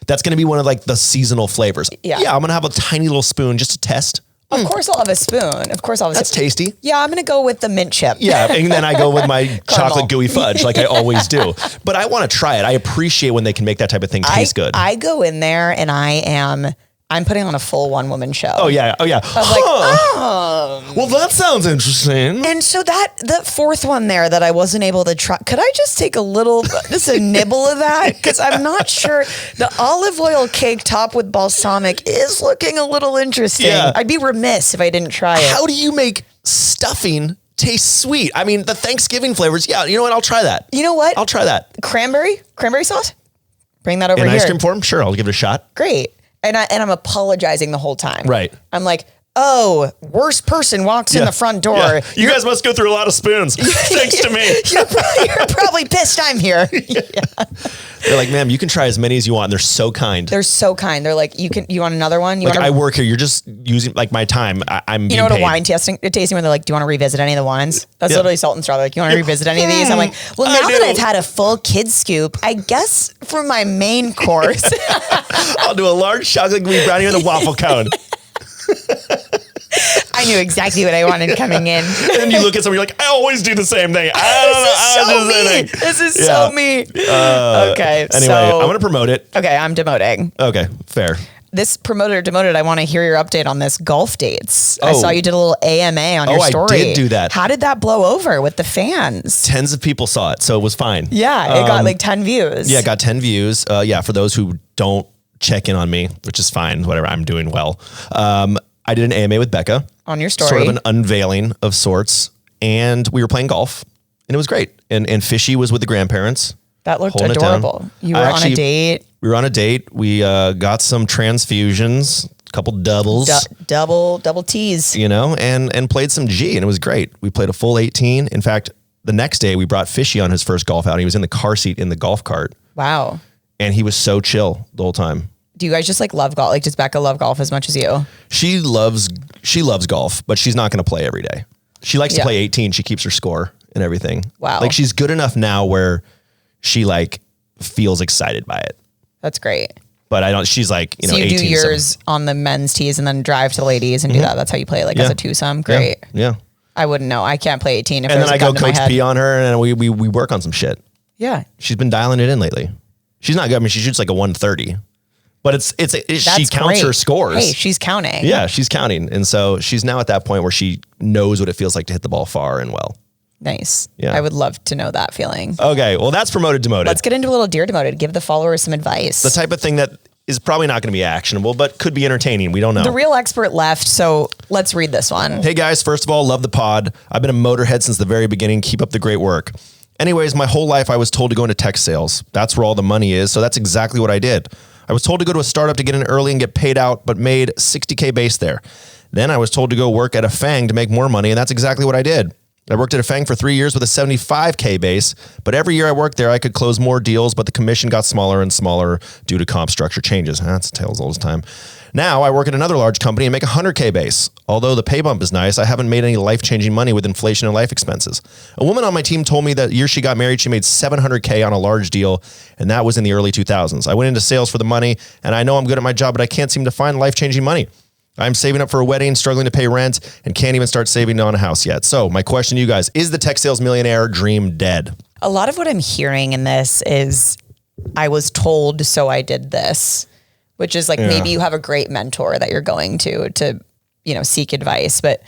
That's going to be one of like the seasonal flavors. Yeah. I'm going to have a tiny little spoon just to test. Of course I'll have a spoon. That's tasty. Yeah, I'm going to go with the mint chip. Yeah, and then I go with my chocolate gooey fudge like I always do. But I want to try it. I appreciate when they can make that type of thing taste good. I go in there and I'm putting on a full one-woman show. Oh, yeah. I was like, well, that sounds interesting. And so that fourth one there that I wasn't able to try, could I just take just a nibble of that? Because I'm not sure. The olive oil cake topped with balsamic is looking a little interesting. Yeah. I'd be remiss if I didn't try it. How do you make stuffing taste sweet? I mean, the Thanksgiving flavors, yeah, you know what? I'll try that. You know what? I'll try that. Cranberry sauce? Bring that over here. In ice cream form? Sure, I'll give it a shot. Great. And I'm apologizing the whole time. Right. I'm like, oh, worst person walks in the front door. Yeah. You guys must go through a lot of spoons. Thanks to me. You're probably pissed I'm here. Yeah. They're like, ma'am, you can try as many as you want. And they're so kind. They're They're like, you want another one? I work here. You're just using like my time. I'm being what paid. A wine tasting when they're like, do you want to revisit any of the wines? That's literally Salt and Straw. They're like, you want to revisit any of these? I'm like, well, now that I've had a full kid scoop, I guess for my main course, I'll do a large chocolate gooey brownie with a waffle cone. I knew exactly what I wanted coming in. And then you look at someone, you're like, I always do the same thing. This is so me. Okay. Anyway, I'm going to promote it. Okay, I'm demoting. Okay, fair. This promoted or demoted, I want to hear your update on this golf dates. I saw you did a little AMA on your story. I did do that. How did that blow over with the fans? Tens of people saw it, so it was fine. Yeah, it got like 10 views. Yeah, it got 10 views. For those who don't check in on me, which is fine, whatever, I'm doing well. I did an AMA with Becca. On your story. Sort of an unveiling of sorts. And we were playing golf. And it was great. And Fishy was with the grandparents. That looked adorable. You were on a date. We were on a date. We got some transfusions, a couple doubles. Double tees. And played some G. And it was great. We played a full 18. In fact, the next day we brought Fishy on his first golf outing. He was in the car seat in the golf cart. Wow. And he was so chill the whole time. Do you guys just like love golf? Like, does Becca love golf as much as you? She loves golf, but she's not going to play every day. She likes to play 18. She keeps her score and everything. Wow. Like, she's good enough now where she like feels excited by it. That's great. But she's like, so you 18. Do yours on the men's tees and then drive to the ladies and do that. That's how you play as a twosome. Great. Yeah. I wouldn't know. I can't play 18. And then I go coach P on her and we work on some shit. Yeah. She's been dialing it in lately. She's not good. I mean, she shoots like a 130. But she counts her scores. Hey, she's counting. Yeah, she's counting. And so she's now at that point where she knows what it feels like to hit the ball far and well. Nice. Yeah. I would love to know that feeling. Okay, well, that's promoted, demoted. Let's get into a little Dear Demoted. Give the followers some advice. The type of thing that is probably not going to be actionable, but could be entertaining. We don't know. The real expert left, so let's read this one. Hey guys, first of all, love the pod. I've been a motorhead since the very beginning. Keep up the great work. Anyways, my whole life I was told to go into tech sales. That's where all the money is, so that's exactly what I did. I was told to go to a startup to get in early and get paid out, but made $60K base there. Then I was told to go work at a FANG to make more money, and that's exactly what I did. I worked at a FANG for 3 years with a $75K base, but every year I worked there, I could close more deals, but the commission got smaller and smaller due to comp structure changes. That's a tale as old as time. Now I work at another large company and make a $100K base. Although the pay bump is nice, I haven't made any life-changing money with inflation and life expenses. A woman on my team told me that the year she got married, she made $700K on a large deal, and that was in the early 2000s. I went into sales for the money, and I know I'm good at my job, but I can't seem to find life-changing money. I'm saving up for a wedding, struggling to pay rent, and can't even start saving on a house yet. So my question to you guys, is the tech sales millionaire dream dead? A lot of what I'm hearing in this is, I was told, so I did this, which is like, maybe you have a great mentor that you're going to, seek advice. But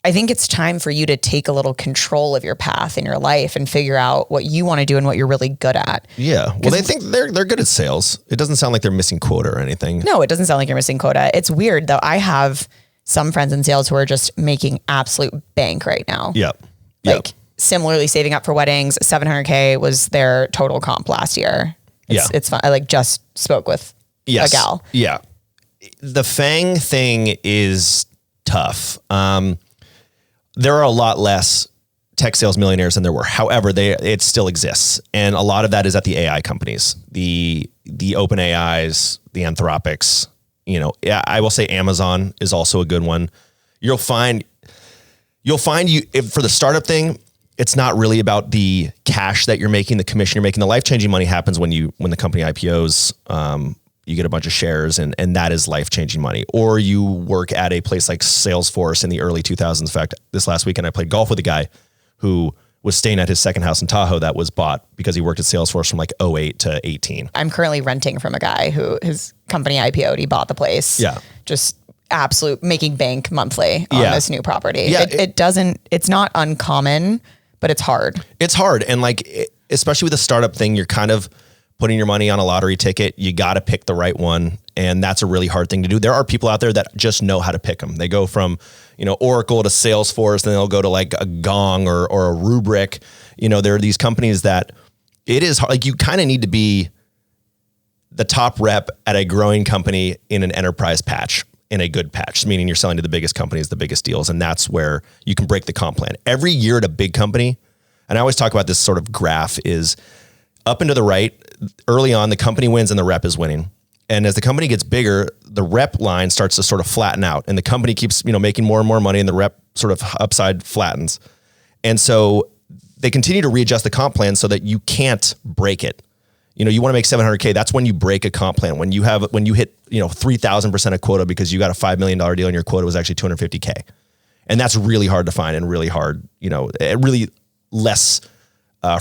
I think it's time for you to take a little control of your path in your life and figure out what you want to do and what you're really good at. Yeah. Well, they think they're good at sales. It doesn't sound like they're missing quota or anything. No, it doesn't sound like you're missing quota. It's weird though. I have some friends in sales who are just making absolute bank right now. Yep. Like similarly saving up for weddings. 700K was their total comp last year. It's fun. I just spoke with a gal. Yeah. The FANG thing is tough. There are a lot less tech sales millionaires than there were. However, it still exists. And a lot of that is at the AI companies, the open AIs, the Anthropics, I will say Amazon is also a good one. You'll find if for the startup thing, it's not really about the cash that you're making, the commission you're making. The life-changing money happens when the company IPOs, you get a bunch of shares and that is life-changing money. Or you work at a place like Salesforce in the early 2000s. In fact, this last weekend I played golf with a guy who was staying at his second house in Tahoe that was bought because he worked at Salesforce from 08 to 18. I'm currently renting from a guy who his company IPO'd. He bought the place. Yeah. Just absolute making bank monthly on this new property. Yeah, it's not uncommon, but it's hard. It's hard. And especially with the startup thing, you're kind of putting your money on a lottery ticket. You got to pick the right one. And that's a really hard thing to do. There are people out there that just know how to pick them. They go from, Oracle to Salesforce, then they'll go to a Gong or a Rubrik. There are these companies that it is hard. You kind of need to be the top rep at a growing company in an enterprise patch, in a good patch, meaning you're selling to the biggest companies, the biggest deals. And that's where you can break the comp plan. Every year at a big company, and I always talk about this sort of graph, is up and to the right, early on, the company wins and the rep is winning. And as the company gets bigger, the rep line starts to sort of flatten out and the company keeps, making more and more money and the rep sort of upside flattens. And so they continue to readjust the comp plan so that you can't break it. You want to make 700K. That's when you break a comp plan. When you hit, 3,000% of quota because you got a $5 million deal and your quota was actually 250K. And that's really hard to find and really hard, really less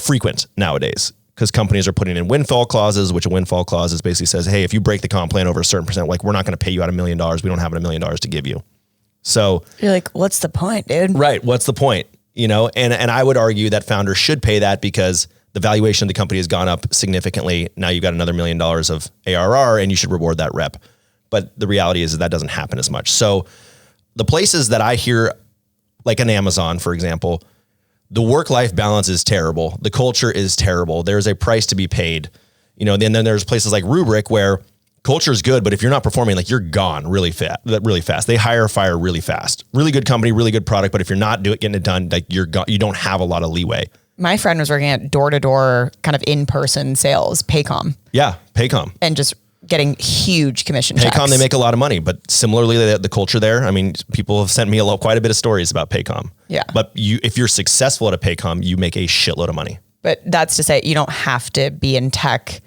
frequent nowadays. Because companies are putting in windfall clauses, which a windfall clause is basically says, hey, if you break the comp plan over a certain percent, we're not going to pay you out $1 million. We don't have $1 million to give you. So you're like, what's the point, dude? Right. What's the point? And I would argue that founders should pay that because the valuation of the company has gone up significantly. Now you've got another $1 million of ARR and you should reward that rep. But the reality is that doesn't happen as much. So the places that I hear, like an Amazon, for example, the work-life balance is terrible. The culture is terrible. There's a price to be paid. Then there's places like Rubrik where culture is good, but if you're not performing, you're gone really fast. They hire, fire really fast. Really good company, really good product, but if you're not getting it done, you're gone. You don't have a lot of leeway. My friend was working at door-to-door kind of in-person sales, Paycom. Yeah, Paycom. And just getting huge commission checks. Paycom, they make a lot of money, but similarly, the culture there, people have sent me quite a bit of stories about Paycom. Yeah. But if you're successful at a Paycom, you make a shitload of money. But that's to say, you don't have to be in tech.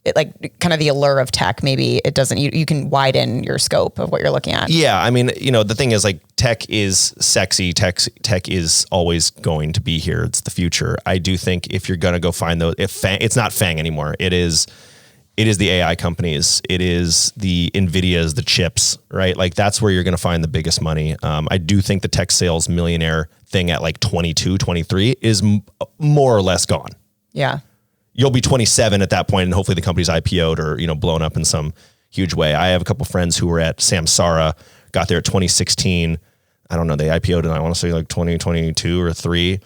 Kind of the allure of tech, maybe it doesn't, you can widen your scope of what you're looking at. Yeah. The thing is tech is sexy. Tech is always going to be here. It's the future. I do think if you're going to go find those, it's not FANG anymore. It is the AI companies. It is the NVIDIAs, the chips, right? That's where you're going to find the biggest money. I do think the tech sales millionaire thing at 22, 23 is more or less gone. Yeah. You'll be 27 at that point and hopefully the company's IPO'd or, blown up in some, huge way. I have a couple friends who were at Samsara, got there at 2016. I don't know. They IPO'd in, I want to say like 2022 or 3.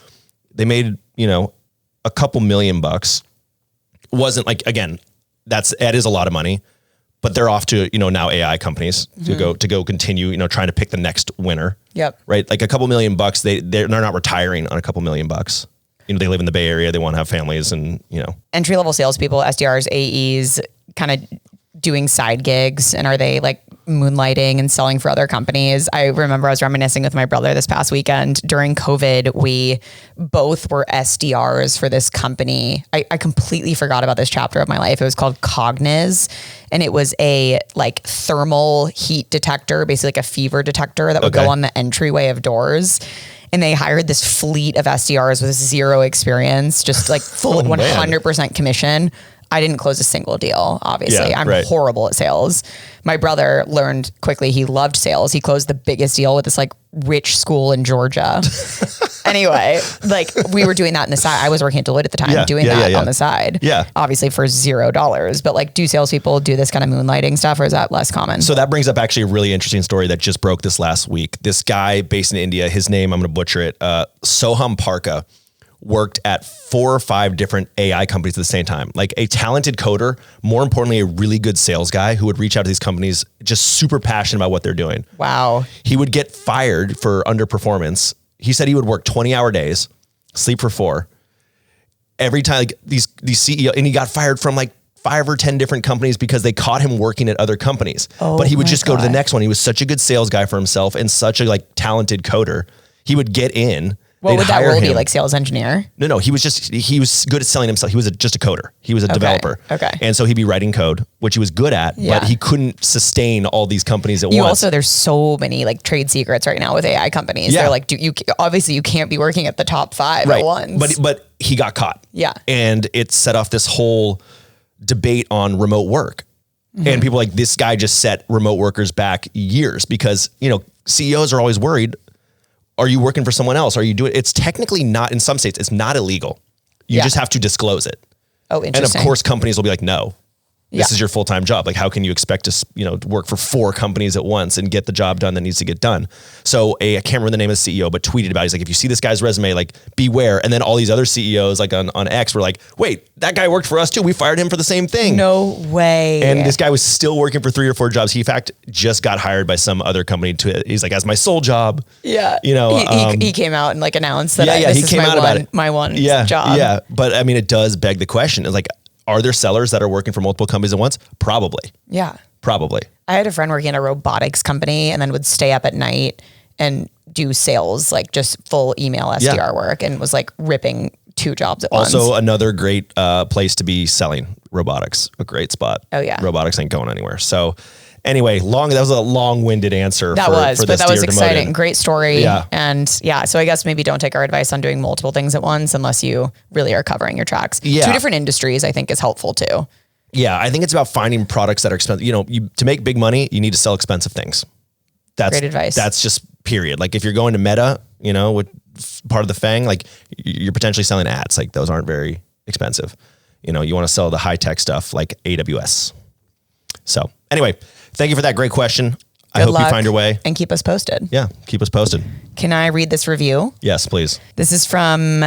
They made, a couple million bucks. Wasn't like, again, that is a lot of money, but they're off to, now AI companies to go continue, trying to pick the next winner. Yep. Right. Like a couple million bucks. They're not retiring on a couple million bucks. They live in the Bay Area. They want to have families and, Entry-level salespeople, SDRs, AEs, kind of doing side gigs, and are they like moonlighting and selling for other companies? I remember I was reminiscing with my brother this past weekend. During COVID, we both were SDRs for this company. I completely forgot about this chapter of my life. It was called Cogniz, and it was a like thermal heat detector, basically like a fever detector that would go on the entryway of doors. And they hired this fleet of SDRs with zero experience, just like full 100% commission. I didn't close a single deal, obviously. I'm horrible at sales. My brother learned quickly. He loved sales. He closed the biggest deal with this like rich school in Georgia. Anyway, like we were doing that on the side. I was working at Deloitte at the time, doing that on the side. Yeah. Obviously for $0. But like, do salespeople do this kind of moonlighting stuff, or is that less common? So that brings up actually a really interesting story that just broke this last week. This guy based in India, his name, I'm going to butcher it, Soham Parka, worked at 4 or 5 different AI companies at the same time. Like a talented coder, more importantly, a really good sales guy who would reach out to these companies, just super passionate about what they're doing. Wow. He would get fired for underperformance. He said he would work 20-hour days, sleep for 4. Every time, like these CEO, and he got fired from like 5 or 10 different companies because they caught him working at other companies. But he would just go to the next one. He was such a good sales guy for himself and such a like talented coder. He would get in. What would that role be? Like sales engineer? No. He was good at selling himself. He was just a coder. He was a developer. Okay. And so he'd be writing code, which he was good at, but he couldn't sustain all these companies at once. Also, there's so many like trade secrets right now with AI companies. Yeah. They're like, obviously you can't be working at the top 5 at once. But he got caught. Yeah. And it set off this whole debate on remote work. And people like, this guy just set remote workers back years because, CEOs are always worried. Are you working for someone else? Are you doing, it's technically not, in some states, it's not illegal. You just have to disclose it. Oh, interesting. And of course, companies will be like, no, this is your full-time job. Like, how can you expect to, work for 4 companies at once and get the job done that needs to get done? So I can't remember the name of the CEO, but tweeted about it. He's like, if you see this guy's resume, like beware. And then all these other CEOs like on X were like, wait, that guy worked for us too. We fired him for the same thing. No way. And this guy was still working for 3 or 4 jobs. He in fact just got hired by some other company he's like, as my sole job. Yeah. He came out and like announced that he came out about it. My one job. Yeah. But I mean, it does beg the question. It's like, are there sellers that are working for multiple companies at once? Probably. Yeah. Probably. I had a friend working at a robotics company and then would stay up at night and do sales, like just full email SDR work, and was like ripping 2 jobs at once. Also another great place to be selling robotics, a great spot. Oh yeah. Robotics ain't going anywhere. So anyway, that was a long-winded answer. But that was exciting. Demoted. Great story. Yeah. And so I guess maybe don't take our advice on doing multiple things at once unless you really are covering your tracks. Yeah. 2 different industries, I think, is helpful too. Yeah. I think it's about finding products that are expensive. To make big money, you need to sell expensive things. That's great advice. That's just period. Like if you're going to Meta, with part of the FANG, like you're potentially selling ads. Like those aren't very expensive. You want to sell the high-tech stuff like AWS. So anyway, thank you for that great question. I hope you find your way. And keep us posted. Yeah, keep us posted. Can I read this review? Yes, please. This is from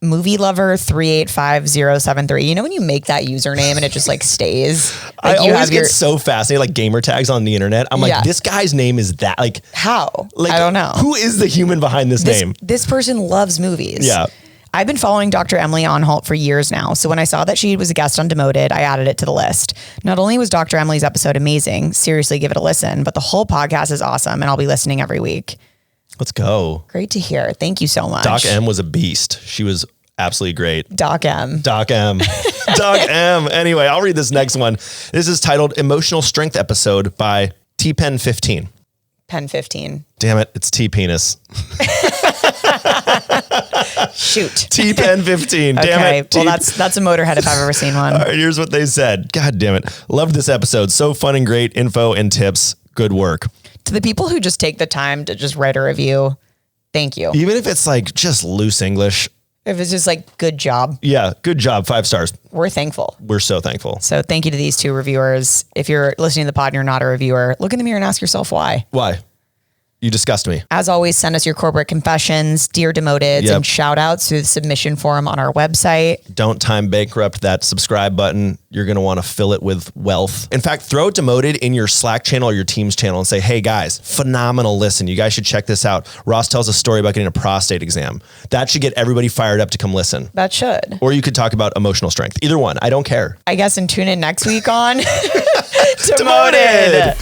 Movie Lover 385073. When you make that username and it just like stays? Like I always get so fascinated, like gamer tags on the internet. I'm like, this guy's name is that. Like how? Like, I don't know. Who is the human behind this name? This person loves movies. Yeah. I've been following Dr. Emily Onholt for years now. So when I saw that she was a guest on Demoted, I added it to the list. Not only was Dr. Emily's episode amazing, seriously give it a listen, but the whole podcast is awesome and I'll be listening every week. Let's go. Great to hear. Thank you so much. Doc M was a beast. She was absolutely great. Doc M. Doc M. Doc M. Anyway, I'll read this next one. This is titled Emotional Strength Episode by T-Pen 15. Pen 15. Damn it. It's T-Penis. Shoot. T-Pen 15. Damn okay. it. Well, that's a Motorhead if I've ever seen one. All right, here's what they said. God damn it. Loved this episode. So fun and great info and tips. Good work. To the people who just take the time to just write a review, thank you. Even if it's like just loose English, If it's just like, good job, Yeah, good job. 5 stars. we're thankful. We're so thankful. So thank you to these 2 reviewers. If you're listening to the pod and you're not a reviewer, look in the mirror and ask yourself why. Why? You disgust me. As always, send us your corporate confessions, dear Demoted, Yep. and shout outs through the submission form on our website. Don't time bankrupt that subscribe button. You're going to want to fill it with wealth. In fact, throw Demoted in your Slack channel or your Teams channel and say, hey guys, phenomenal listen. You guys should check this out. Ross tells a story about getting a prostate exam. That should get everybody fired up to come listen. That should. Or you could talk about emotional strength. Either one. I don't care. I guess, and tune in next week on Demoted.